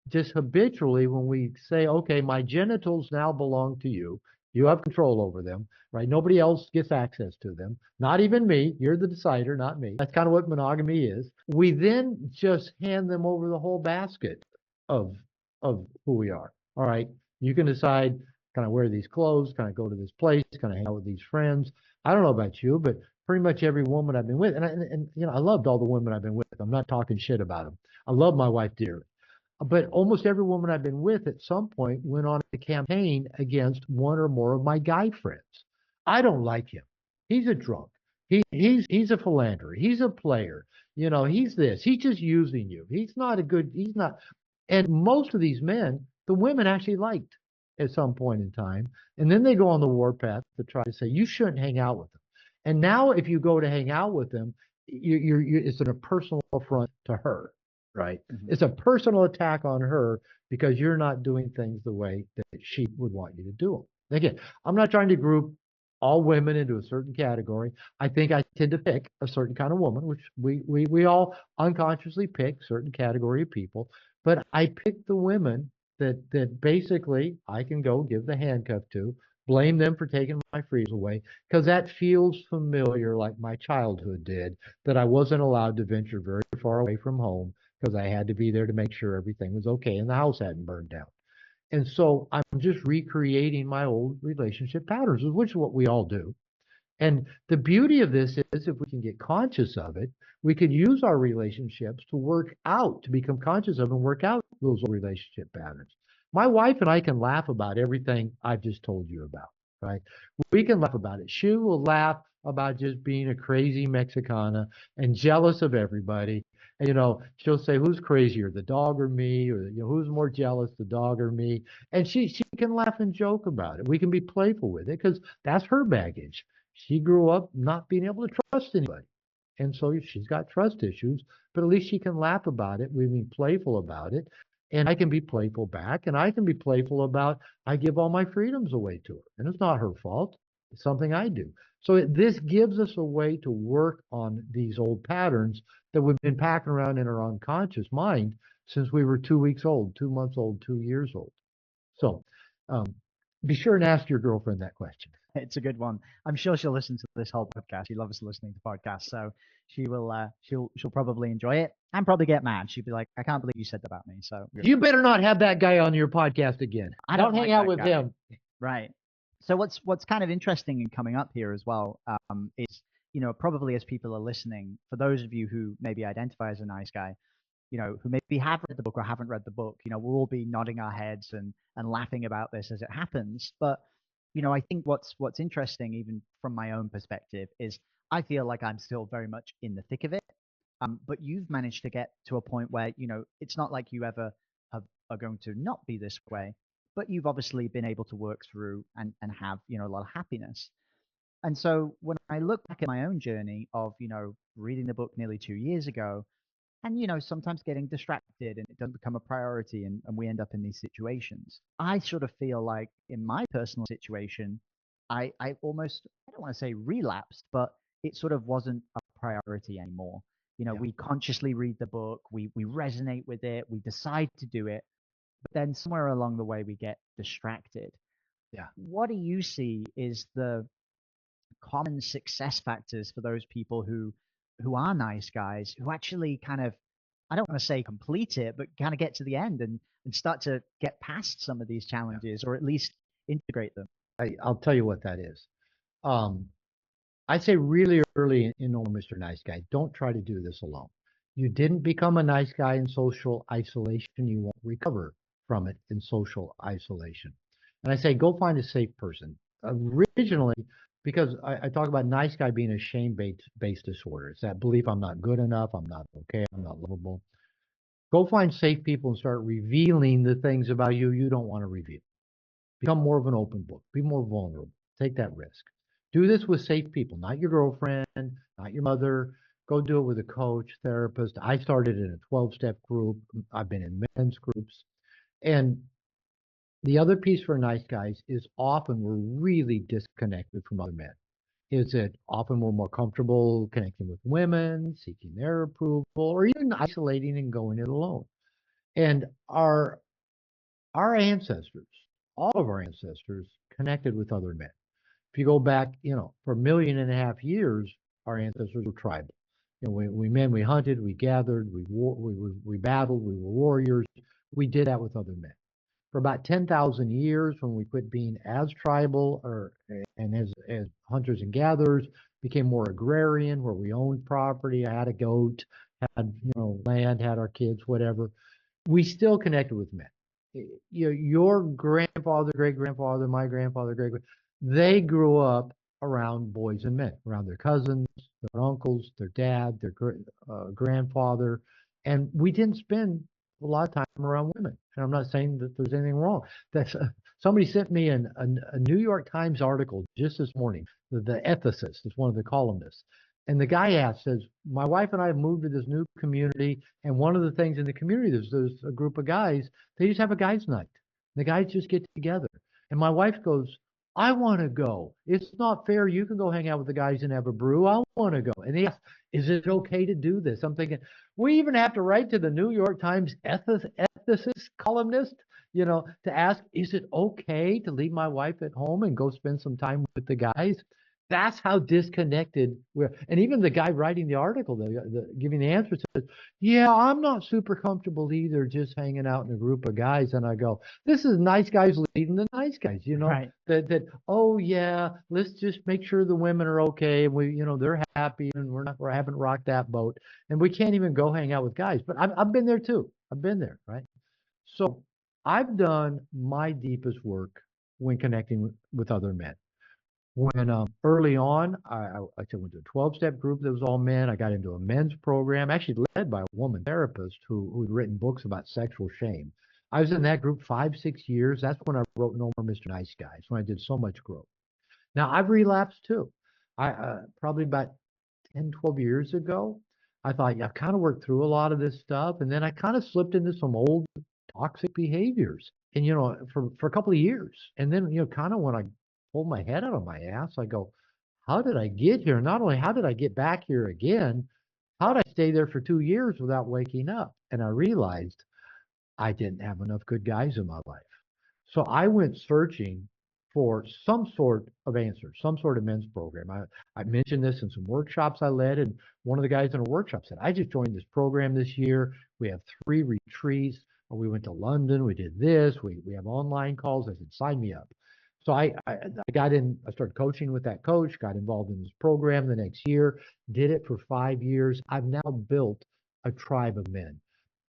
just habitually, when we say, okay, my genitals now belong to you, you have control over them, right? Nobody else gets access to them, not even me. You're the decider, not me. That's kind of what monogamy is. We then just hand them over the whole basket of who we are. All right, you can decide, can I wear these clothes? Can I go to this place? Can I hang out with these friends? I don't know about you, but pretty much every woman I've been with, and I loved all the women I've been with. I'm not talking shit about them. I love my wife dearly. But almost every woman I've been with at some point went on a campaign against one or more of my guy friends. I don't like him. He's a drunk. He's a philanderer. He's a player. He's this. He's just using you. He's not. And most of these men, the women actually liked at some point in time. And then they go on the warpath to try to say, you shouldn't hang out with them. And now if you go to hang out with them, it's a personal affront to her, right? Mm-hmm. It's a personal attack on her because you're not doing things the way that she would want you to do them. Again, I'm not trying to group all women into a certain category. I think I tend to pick a certain kind of woman, which we all unconsciously pick certain category of people. But I pick the women that basically I can go give the handcuff to, blame them for taking my freedom away, because that feels familiar, like my childhood did, that I wasn't allowed to venture very far away from home because I had to be there to make sure everything was okay and the house hadn't burned down. And so I'm just recreating my old relationship patterns, which is what we all do. And the beauty of this is if we can get conscious of it, we can use our relationships to work out, to become conscious of and work out those relationship patterns. My wife and I can laugh about everything I've just told you about, right? We can laugh about it. She will laugh about just being a crazy Mexicana and jealous of everybody. And, she'll say, who's crazier, the dog or me? Or, who's more jealous, the dog or me? And she can laugh and joke about it. We can be playful with it because that's her baggage. She grew up not being able to trust anybody. And so she's got trust issues, but at least she can laugh about it. We can be playful about it. And I can be playful back. And I can be playful about, I give all my freedoms away to her. And it's not her fault. It's something I do. So this gives us a way to work on these old patterns that we've been packing around in our unconscious mind since we were 2 weeks old, 2 months old, 2 years old. So um, be sure and ask your girlfriend that question. It's a good one. I'm sure she'll listen to this whole podcast. She loves listening to podcasts, so she will. She'll probably enjoy it and probably get mad. She'll be like, "I can't believe you said that about me." So you better not have that guy on your podcast again. I don't hang like out with guy. him. Right. So what's kind of interesting and coming up here as well is probably as people are listening, for those of you who maybe identify as a nice guy, who maybe have read the book or haven't read the book, we'll all be nodding our heads and laughing about this as it happens. But I think what's interesting, even from my own perspective, is I feel like I'm still very much in the thick of it. But you've managed to get to a point where it's not like you ever are going to not be this way, but you've obviously been able to work through and have a lot of happiness. And so when I look back at my own journey of reading the book nearly 2 years ago, and sometimes getting distracted and it doesn't become a priority and we end up in these situations, I sort of feel like in my personal situation I almost, I don't want to say relapsed, but it sort of wasn't a priority anymore. Yeah. We consciously read the book, we resonate with it, we decide to do it, but then somewhere along the way we get distracted. Yeah. What do you see is the common success factors for those people who are nice guys, who actually kind of, I don't want to say complete it, but kind of get to the end and start to get past some of these challenges, or at least integrate them? I'll tell you what that is. I say really early in knowing Mr. Nice Guy, don't try to do this alone. You didn't become a nice guy in social isolation. You won't recover from it in social isolation. And I say, go find a safe person. Originally, because I talk about nice guy being a shame-based disorder. It's that belief I'm not good enough, I'm not okay, I'm not lovable. Go find safe people and start revealing the things about you don't want to reveal. Become more of an open book. Be more vulnerable. Take that risk. Do this with safe people, not your girlfriend, not your mother. Go do it with a coach, therapist. I started in a 12-step group. I've been in men's groups. And the other piece for nice guys is often we're really disconnected from other men. Is that often we're more comfortable connecting with women, seeking their approval, or even isolating and going it alone. And our ancestors, all of our ancestors, connected with other men. If you go back, for 1.5 million years, our ancestors were tribal. We hunted, we gathered, we battled, we were warriors. We did that with other men for about 10,000 years when we quit being as tribal and as hunters and gatherers, became more agrarian where we owned property. I had a goat, had land, had our kids, whatever. We still connected with men. Your grandfather, great grandfather, my grandfather, they grew up around boys and men, around their cousins, their uncles, their dad, their grandfather, and we didn't spend a lot of time around women. And I'm not saying that there's anything wrong. That's somebody sent me a New York Times article just this morning. The ethicist is one of the columnists, and the guy says, my wife and I have moved to this new community, and one of the things in the community, there's a group of guys, they just have a guys' night. The guys just get together. And my wife goes, I want to go. It's not fair. You can go hang out with the guys and have a brew. I want to go. And he asked, is it okay to do this? I'm thinking, we even have to write to the New York Times ethicist columnist, to ask, is it okay to leave my wife at home and go spend some time with the guys? That's how disconnected we're. And even the guy writing the article, giving the answer says, yeah, I'm not super comfortable either, just hanging out in a group of guys. And I go, this is nice guys leading the nice guys, Right. oh yeah, let's just make sure the women are okay. They're happy and we haven't rocked that boat. And we can't even go hang out with guys. But I've been there too. I've been there, right? So I've done my deepest work when connecting with other men. When early on, I went to a 12-step group that was all men. I got into a men's program, actually led by a woman therapist who'd written books about sexual shame. I was in that group 5, 6 years. That's when I wrote No More Mr. Nice Guy. It's when I did so much growth. Now I've relapsed too. I probably about 10, 12 years ago, I thought, yeah, I've kind of worked through a lot of this stuff, and then I kind of slipped into some old toxic behaviors, and for a couple of years, and then kind of when I pulled my head out of my ass, I go, how did I get here? Not only how did I get back here again, how did I stay there for 2 years without waking up? And I realized I didn't have enough good guys in my life. So I went searching for some sort of answer, some sort of men's program. I mentioned this in some workshops I led, and one of the guys in a workshop said, I just joined this program this year. We have 3 retreats. We went to London. We did this. We have online calls. I said, sign me up. So I got in, I started coaching with that coach, got involved in this program the next year, did it for 5 years. I've now built a tribe of men.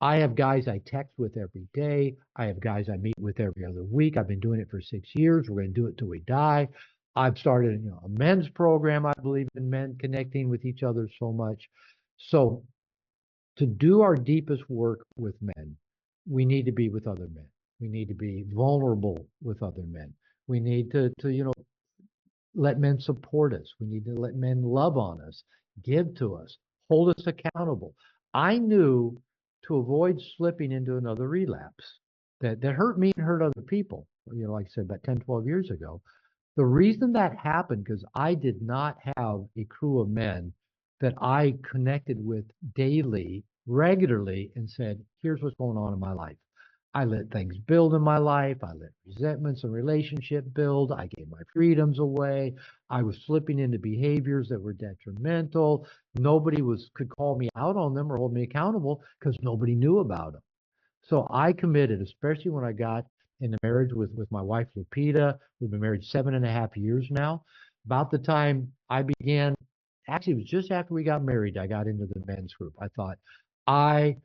I have guys I text with every day. I have guys I meet with every other week. I've been doing it for 6 years. We're going to do it till we die. I've started, a men's program. I believe in men connecting with each other so much. So to do our deepest work with men, we need to be with other men. We need to be vulnerable with other men. We need to let men support us. We need to let men love on us, give to us, hold us accountable. I knew to avoid slipping into another relapse that hurt me and hurt other people, like I said, about 10, 12 years ago. The reason that happened because I did not have a crew of men that I connected with daily, regularly, and said, here's what's going on in my life. I let things build in my life. I let resentments and relationship build. I gave my freedoms away. I was slipping into behaviors that were detrimental. Nobody could call me out on them or hold me accountable because nobody knew about them. So I committed, especially when I got into marriage with my wife, Lupita. We've been married 7.5 years now. About the time I began, actually, it was just after we got married, I got into the men's group. I thought, I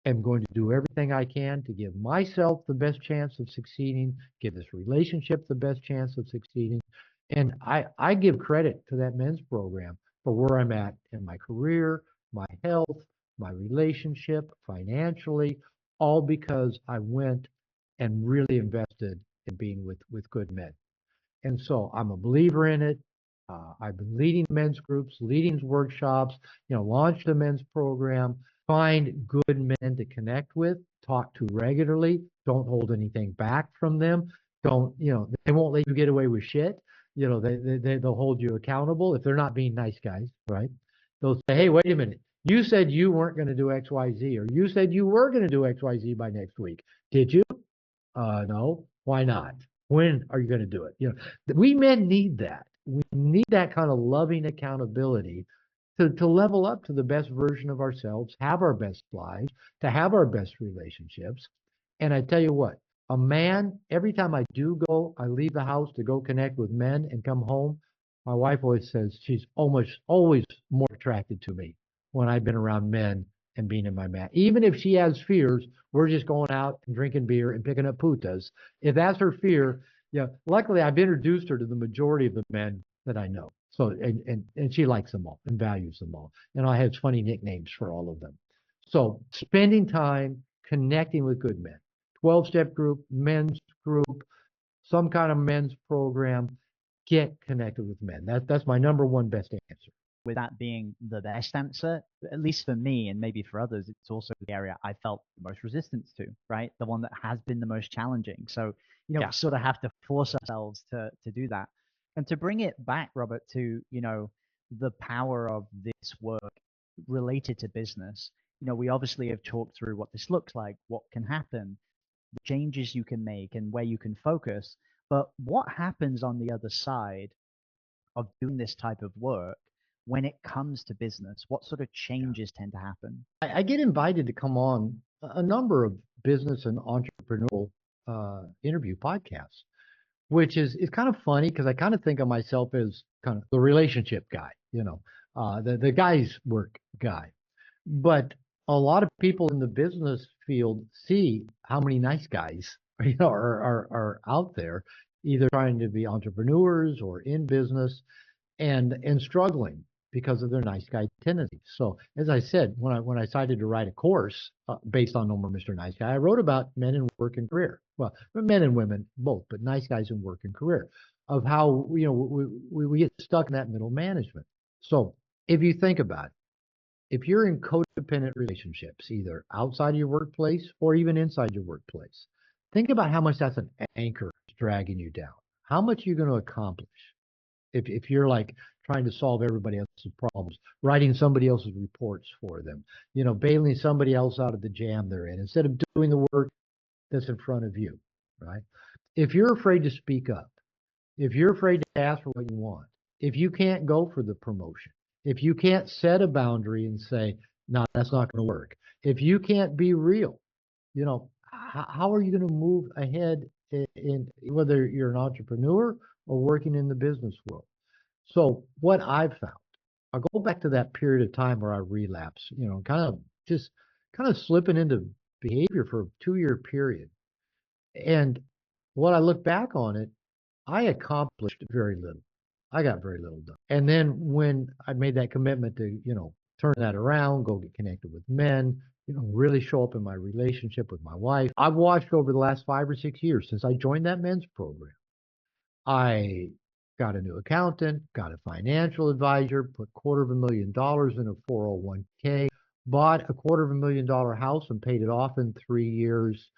am going to do everything I can to give myself the best chance of succeeding, give this relationship the best chance of succeeding. And I give credit to that men's program for where I'm at in my career, my health, my relationship, financially, all because I went and really invested in being with good men. And so I'm a believer in it. I've been leading men's groups, leading workshops, launched a men's program. Find good men to connect with, talk to regularly. Don't hold anything back from them. Don't, they won't let you get away with shit. They'll hold you accountable if they're not being nice guys, right? They'll say, hey, wait a minute. You said you weren't going to do XYZ, or you said you were going to do XYZ by next week. Did you? No. Why not? When are you going to do it? We men need that. We need that kind of loving accountability to level up to the best version of ourselves, have our best lives, to have our best relationships. And I tell you what, a man, every time I leave the house to go connect with men and come home, my wife always says she's almost always more attracted to me when I've been around men and being in my mat. Even if she has fears, we're just going out and drinking beer and picking up putas. If that's her fear, luckily I've introduced her to the majority of the men that I know. So and she likes them all and values them all. And I have funny nicknames for all of them. So spending time connecting with good men. 12-step group, men's group, some kind of men's program. Get connected with men. That's my number one best answer. With that being the best answer, at least for me and maybe for others, it's also the area I felt the most resistance to, right? The one that has been the most challenging. So, we sort of have to force ourselves to do that. And to bring it back, Robert, to, the power of this work related to business, we obviously have talked through what this looks like, what can happen, the changes you can make and where you can focus. But what happens on the other side of doing this type of work when it comes to business? What sort of changes tend to happen? I get invited to come on a number of business and entrepreneurial interview podcasts, which is kind of funny because I kind of think of myself as kind of the relationship guy, the guy's work guy. But a lot of people in the business field see how many nice guys are out there, either trying to be entrepreneurs or in business and struggling because of their nice guy tendencies. So as I said, when I decided to write a course based on Mr. Nice Guy, I wrote about men in work and career. Well, men and women both, but nice guys in work and career, of how we get stuck in that middle management. So if you think about it, if you're in codependent relationships, either outside of your workplace or even inside your workplace, think about how much that's an anchor dragging you down. How much you're going to accomplish if you're like trying to solve everybody else's problems, writing somebody else's reports for them, bailing somebody else out of the jam they're in instead of doing the work that's in front of you, right? If you're afraid to speak up, if you're afraid to ask for what you want, if you can't go for the promotion, if you can't set a boundary and say, no, that's not going to work, if you can't be real, how are you going to move ahead in whether you're an entrepreneur or working in the business world? So what I've found, I'll go back to that period of time where I relapsed, kind of slipping into behavior for a 2-year period. And when I look back on it, I accomplished very little. I got very little done. And then when I made that commitment to, turn that around, go get connected with men, really show up in my relationship with my wife, I've watched over the last 5 or 6 years since I joined that men's program. I got a new accountant, got a financial advisor, put $250,000 in a 401k, bought a $250,000 house and paid it off in 3 years,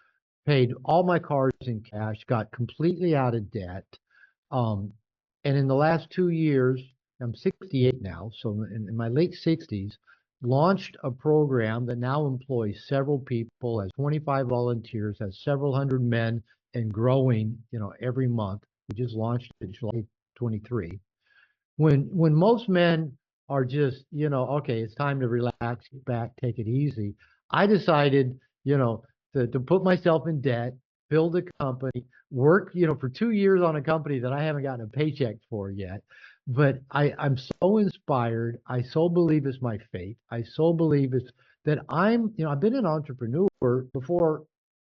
paid all my cars in cash, got completely out of debt. And in the last 2 years, I'm 68 now, so in my late 60s, launched a program that now employs several people, has 25 volunteers, has several hundred men, and growing, every month. We just launched it in July 23. When most men are just, okay, it's time to relax, get back, take it easy. I decided, to put myself in debt, build a company, work, for 2 years on a company that I haven't gotten a paycheck for yet. But I'm so inspired. I so believe it's my fate. I so believe it's that I've been an entrepreneur before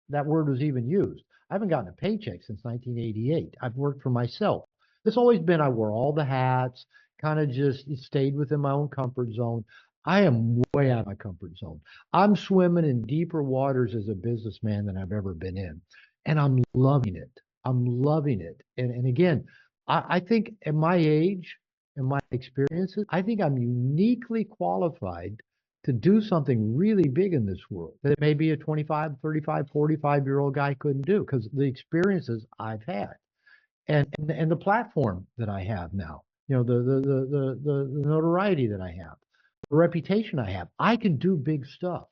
that word was even used. I haven't gotten a paycheck since 1988. I've worked for myself. It's always been I wore all the hats, kind of just stayed within my own comfort zone. I am way out of my comfort zone. I'm swimming in deeper waters as a businessman than I've ever been in. And I'm loving it. I'm loving it. And again, I think at my age, and my experiences, I think I'm uniquely qualified to do something really big in this world that maybe a 25, 35, 45-year-old guy couldn't do because the experiences I've had and the platform that I have now, the notoriety that I have, the reputation I have. I can do big stuff.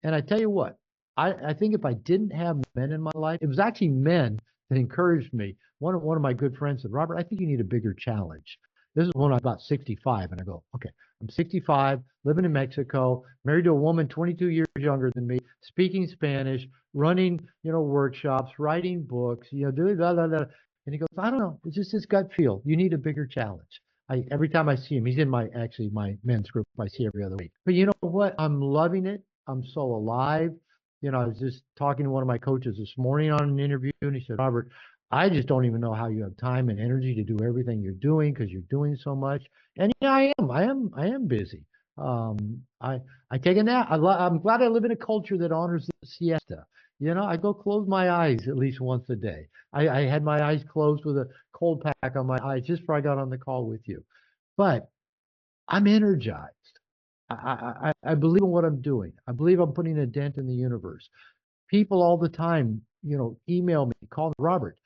And I tell you what, I think if I didn't have men in my life, it was actually men that encouraged me. One of my good friends said, Robert, I think you need a bigger challenge. This is when I was about 65, and I go, okay, I'm 65, living in Mexico, married to a woman 22 years younger than me, speaking Spanish, running, workshops, writing books, doing blah, blah, blah. And he goes, I don't know, it's just this gut feel. You need a bigger challenge. Every time I see him, he's in my men's group I see every other week. But you know what? I'm loving it. I'm so alive. I was just talking to one of my coaches this morning on an interview, and he said, Robert, I just don't even know how you have time and energy to do everything you're doing because you're doing so much. And yeah, I am busy. I take a nap. I'm glad I live in a culture that honors the siesta. I go close my eyes at least once a day. I had my eyes closed with a cold pack on my eyes just before I got on the call with you. But I'm energized. I believe in what I'm doing. I believe I'm putting a dent in the universe. People all the time, email me, call me, Robert.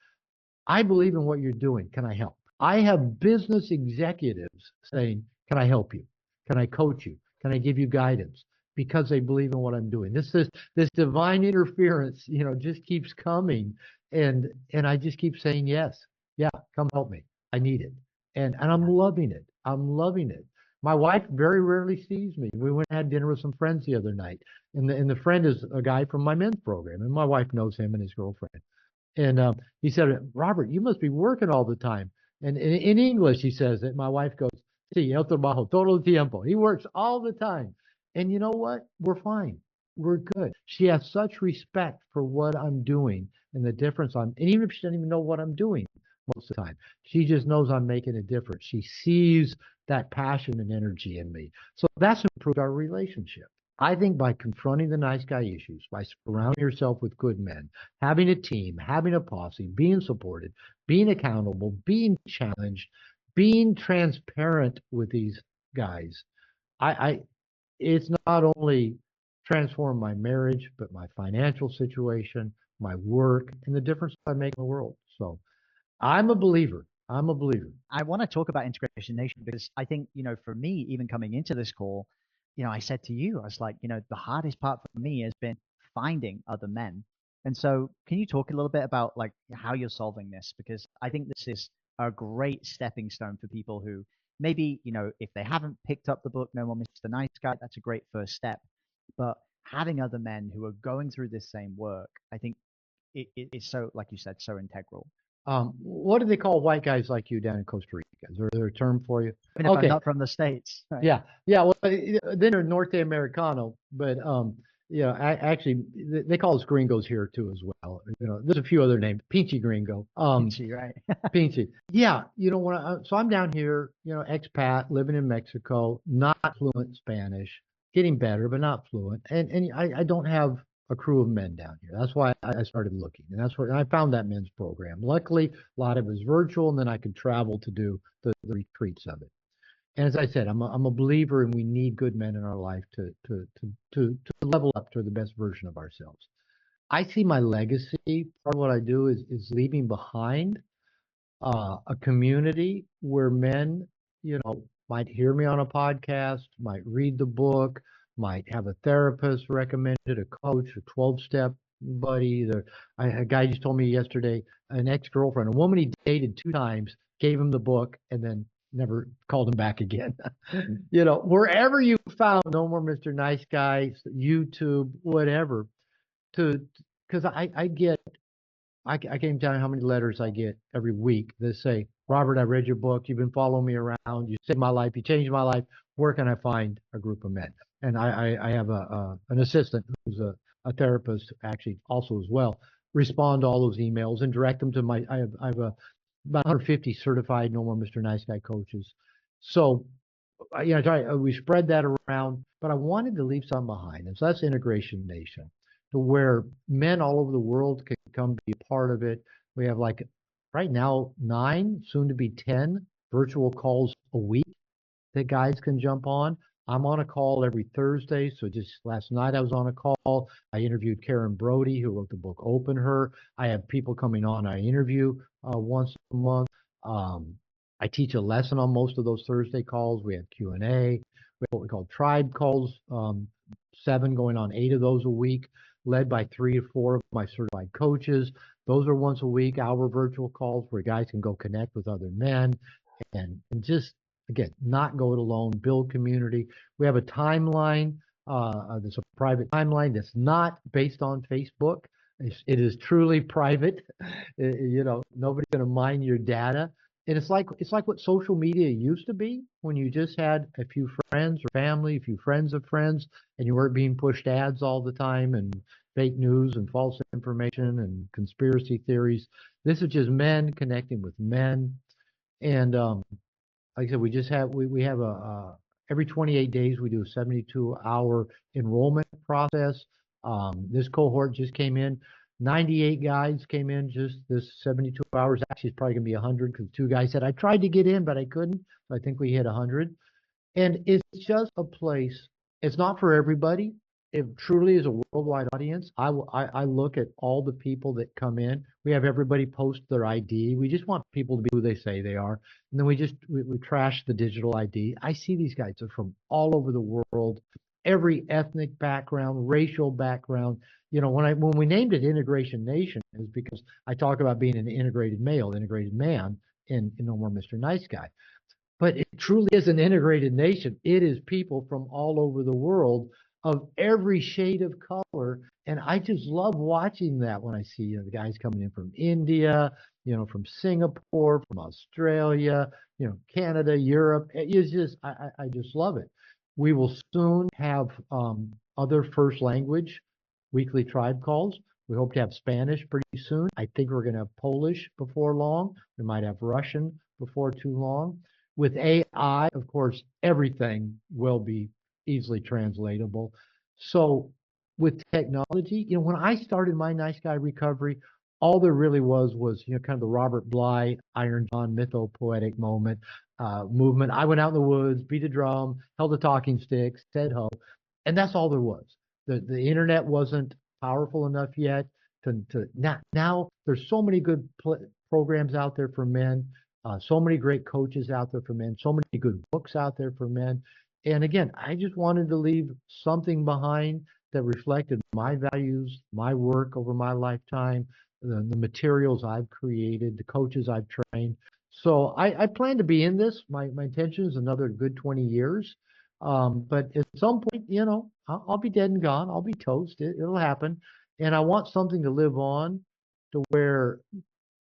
I believe in what you're doing. Can I help? I have business executives saying, can I help you? Can I coach you? Can I give you guidance? Because they believe in what I'm doing. This divine interference, just keeps coming. And I just keep saying yes. Yeah, come help me. I need it. And I'm loving it. I'm loving it. My wife very rarely sees me. We went and had dinner with some friends the other night. And the friend is a guy from my men's program. And my wife knows him and his girlfriend. And he said, Robert, you must be working all the time. And in English, he says that my wife goes, sí, yo trabajo todo el tiempo. He works all the time. And you know what? We're fine. We're good. She has such respect for what I'm doing and the difference and even if she doesn't even know what I'm doing most of the time, she just knows I'm making a difference. She sees that passion and energy in me. So that's improved our relationship. I think by confronting the nice guy issues, by surrounding yourself with good men, having a team, having a posse, being supported, being accountable, being challenged, being transparent with these guys, I it's not only transformed my marriage, but my financial situation, my work, and the difference I make in the world. So I'm a believer. I'm a believer. I want to talk about Integration Nation because I think, for me, even coming into this call, I said to you, I was like, the hardest part for me has been finding other men. And so can you talk a little bit about like how you're solving this? Because I think this is a great stepping stone for people who maybe, if they haven't picked up the book, No More Mr. Nice Guy, that's a great first step. But having other men who are going through this same work, I think it's so, like you said, so integral. What do they call white guys like you down in Costa Rica? Is there a term for you? Even if I'm not from the States, right? Yeah. Well, then they're Norte Americano, but actually they call us gringos here too as well. There's a few other names, Pinchy Gringo, Pinchy, right? Pinchy. Yeah, so I'm down here, expat, living in Mexico, not fluent Spanish, getting better, but not fluent, and I don't have a crew of men down here. That's why I started looking, and that's where and I found that men's program. Luckily, a lot of it was virtual, and then I could travel to do the retreats of it. And as I said, I'm a believer, and we need good men in our life to level up to the best version of ourselves. I see my legacy. Part of what I do is leaving behind a community where men, might hear me on a podcast, might read the book, might have a therapist recommended, a coach, a 12-step buddy. A guy just told me yesterday, an ex-girlfriend, a woman he dated 2 times, gave him the book and then never called him back again. Wherever you found No More Mr. Nice Guy, YouTube, whatever, because I came down how many letters I get every week that say, Robert, I read your book. You've been following me around. You saved my life. You changed my life. Where can I find a group of men? And I have an assistant who's a therapist, actually, also as well, respond to all those emails and direct them to I have about 150 certified No More Mr. Nice Guy coaches. So, we spread that around, but I wanted to leave some behind. And so that's Integration Nation, to where men all over the world can come be a part of it. We have like right now 9, soon to be 10 virtual calls a week that guys can jump on. I'm on a call every Thursday. So just last night I was on a call. I interviewed Karen Brody, who wrote the book Open Her. I have people coming on. I interview once a month. Um, I teach a lesson on most of those Thursday calls. We have Q&A. We have what we call tribe calls, 7 going on 8 of those a week, led by 3 or 4 of my certified coaches. Those are once a week, hour virtual calls where guys can go connect with other men and just again, not go it alone, build community. We have a timeline. There's a private timeline that's not based on Facebook. It is truly private. Nobody's going to mine your data. And it's like what social media used to be when you just had a few friends or family, a few friends of friends, and you weren't being pushed ads all the time and fake news and false information and conspiracy theories. This is just men connecting with men. And like I said, we have a every 28 days we do a 72-hour enrollment process. This cohort just came in. 98 guys came in just this 72 hours. Actually, it's probably gonna be 100 because 2 guys said I tried to get in, but I couldn't. So I think we hit 100. And it's just a place. It's not for everybody. It truly is a worldwide audience. I look at all the people that come in. We have everybody post their ID. We just want people to be who they say they are. And then we trash the digital ID. I see these guys are from all over the world, every ethnic background, racial background. When we named it Integration Nation, is because I talk about being an integrated male, integrated man in No More Mr. Nice Guy. But it truly is an integrated nation. It is people from all over the world of every shade of color. And I just love watching that when I see the guys coming in from India, from Singapore, from Australia, Canada, Europe. It's just, I just love it. We will soon have other first language weekly tribe calls. We hope to have Spanish pretty soon. I think we're going to have Polish before long. We might have Russian before too long. With AI, of course, everything will be easily translatable. So with technology, when I started my Nice Guy recovery, all there really was kind of the Robert Bly, Iron John mythopoetic movement. I went out in the woods, beat a drum, held a talking stick, said ho, and that's all there was. The internet wasn't powerful enough yet to now there's so many good programs out there for men. So many great coaches out there for men, so many good books out there for men. And again, I just wanted to leave something behind that reflected my values, my work over my lifetime, the materials I've created, the coaches I've trained. So I plan to be in this. My intention is another good 20 years. But at some point, I'll be dead and gone. I'll be toast. It'll happen. And I want something to live on to where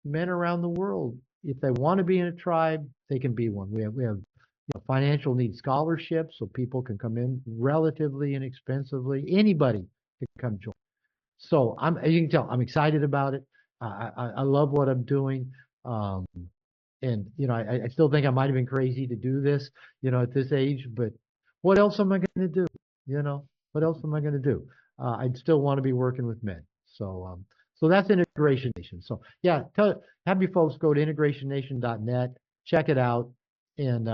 men around the world, if they want to be in a tribe, they can be one. We have financial need scholarships so people can come in relatively inexpensively. Anybody can come join. So as you can tell, I'm excited about it. I love what I'm doing. And I still think I might have been crazy to do this, at this age, but what else am I going to do? What else am I going to do? I'd still want to be working with men. So that's Integration Nation. So yeah, have your folks go to integrationnation.net, check it out, and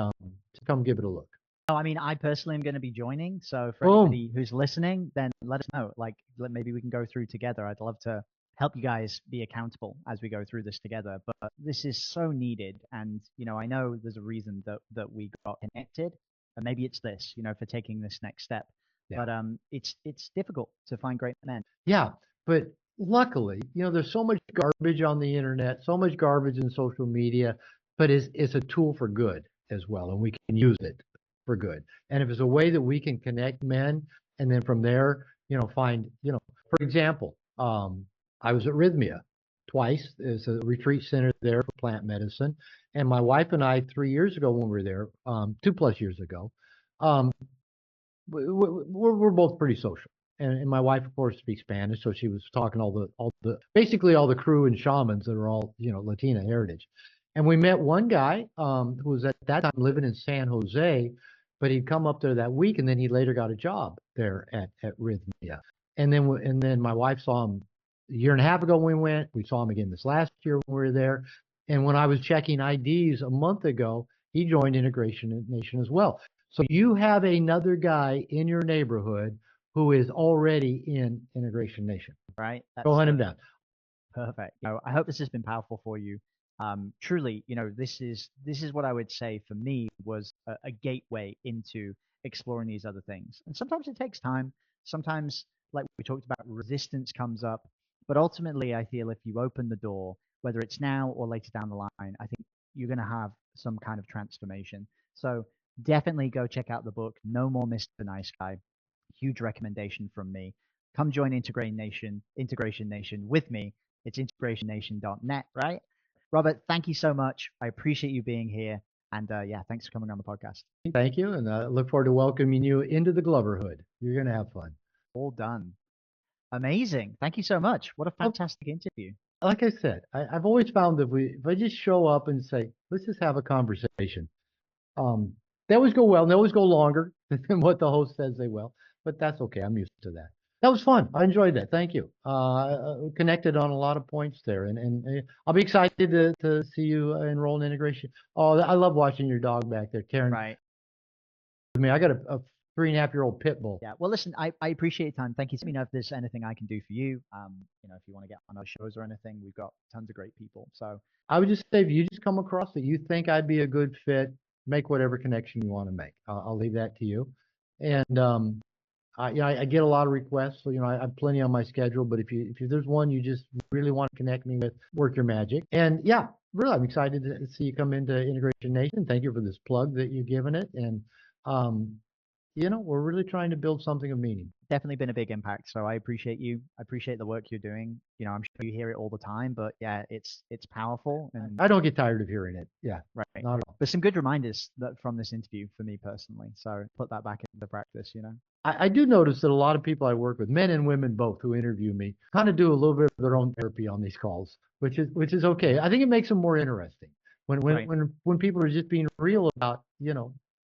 come give it a look. No, I mean, I personally am going to be joining. So for Boom. anybody who's listening, then let us know. Maybe we can go through together. I'd love to help you guys be accountable as we go through this together. But this is so needed. And, I know there's a reason that we got connected. And maybe it's this, for taking this next step. Yeah. But it's difficult to find great men. Yeah. But luckily, there's so much garbage on the internet, so much garbage in social media, but it's a tool for good as well. And we can use it for good. And if it's a way that we can connect men and then from there, find, for example, I was at Rhythmia twice. There's a retreat center there for plant medicine. And my wife and I, 3 years ago when we were there, 2+ years ago, we're both pretty social. And my wife, of course, speaks Spanish, so she was talking basically all the crew and shamans that are all, Latina heritage. And we met one guy who was at that time living in San Jose, but he'd come up there that week, and then he later got a job there at Rhythmia. And then my wife saw him a year and a half ago when we went. We saw him again this last year when we were there. And when I was checking IDs a month ago, he joined Integration Nation as well. So you have another guy in your neighborhood who is already in Integration Nation. Right? Go hunt him down. Perfect. I hope this has been powerful for you. Truly, this is what I would say for me was a gateway into exploring these other things. And sometimes it takes time. Sometimes, like we talked about, resistance comes up. But ultimately, I feel if you open the door, whether it's now or later down the line, I think you're going to have some kind of transformation. So definitely go check out the book, No More Mr. Nice Guy. Huge recommendation from me. Come join Integration Nation with me. It's integrationnation.net, right? Robert, thank you so much. I appreciate you being here. And yeah, thanks for coming on the podcast. Thank you. And I look forward to welcoming you into the Gloverhood. You're going to have fun. All done. Amazing. Thank you so much. What a fantastic interview. Like I said, I've always found that if I just show up and say, let's just have a conversation, they always go well. And they always go longer than what the host says they will. But that's okay. I'm used to that. That was fun. I enjoyed that. Thank you. Connected on a lot of points there, and I'll be excited to see you enroll in Integration. Oh, I love watching your dog back there, Karen. Right. I mean, I got a 3.5-year-old pit bull. Yeah. Well, listen, I appreciate your time. Thank you. Let me know if there's anything I can do for you. If you want to get on our shows or anything, we've got tons of great people. So I would just say, if you just come across that you think I'd be a good fit, make whatever connection you want to make. I'll leave that to you. And I get a lot of requests, so I have plenty on my schedule. But if there's one you just really want to connect me with, work your magic. And yeah, really, I'm excited to see you come into Integration Nation. Thank you for this plug that you've given it, and we're really trying to build something of meaning. Definitely been a big impact. So I appreciate you. I appreciate the work you're doing. I'm sure you hear it all the time, but yeah, it's powerful. And I don't get tired of hearing it. Yeah, right. Not at all. But some good reminders from this interview for me personally. So put that back into practice. I do notice that a lot of people I work with, men and women both, who interview me, kind of do a little bit of their own therapy on these calls, which is okay. I think it makes them more interesting when people are just being real about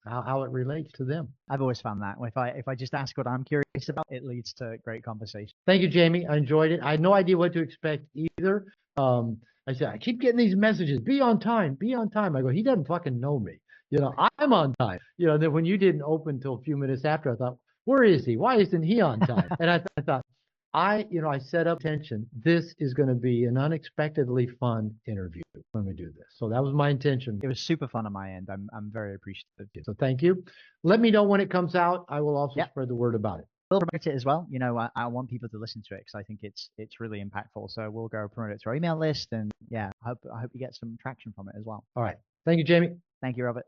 how it relates to them. I've always found that if I just ask what I'm curious about, it leads to great conversation. Thank you, Jamie. I enjoyed it. I had no idea what to expect either. I said, I keep getting these messages, be on time, be on time. I go, he doesn't fucking know me. I'm on time. Then when you didn't open until a few minutes after, I thought, where is he? Why isn't he on time? And I thought, I set up tension. This is going to be an unexpectedly fun interview when we do this. So that was my intention. It was super fun on my end. I'm very appreciative. So thank you. Let me know when it comes out. I will also spread the word about it. We'll promote it as well. I want people to listen to it because I think it's really impactful. So we'll go promote it to our email list, and yeah, I hope you get some traction from it as well. All right. Thank you, Jamie. Thank you, Robert.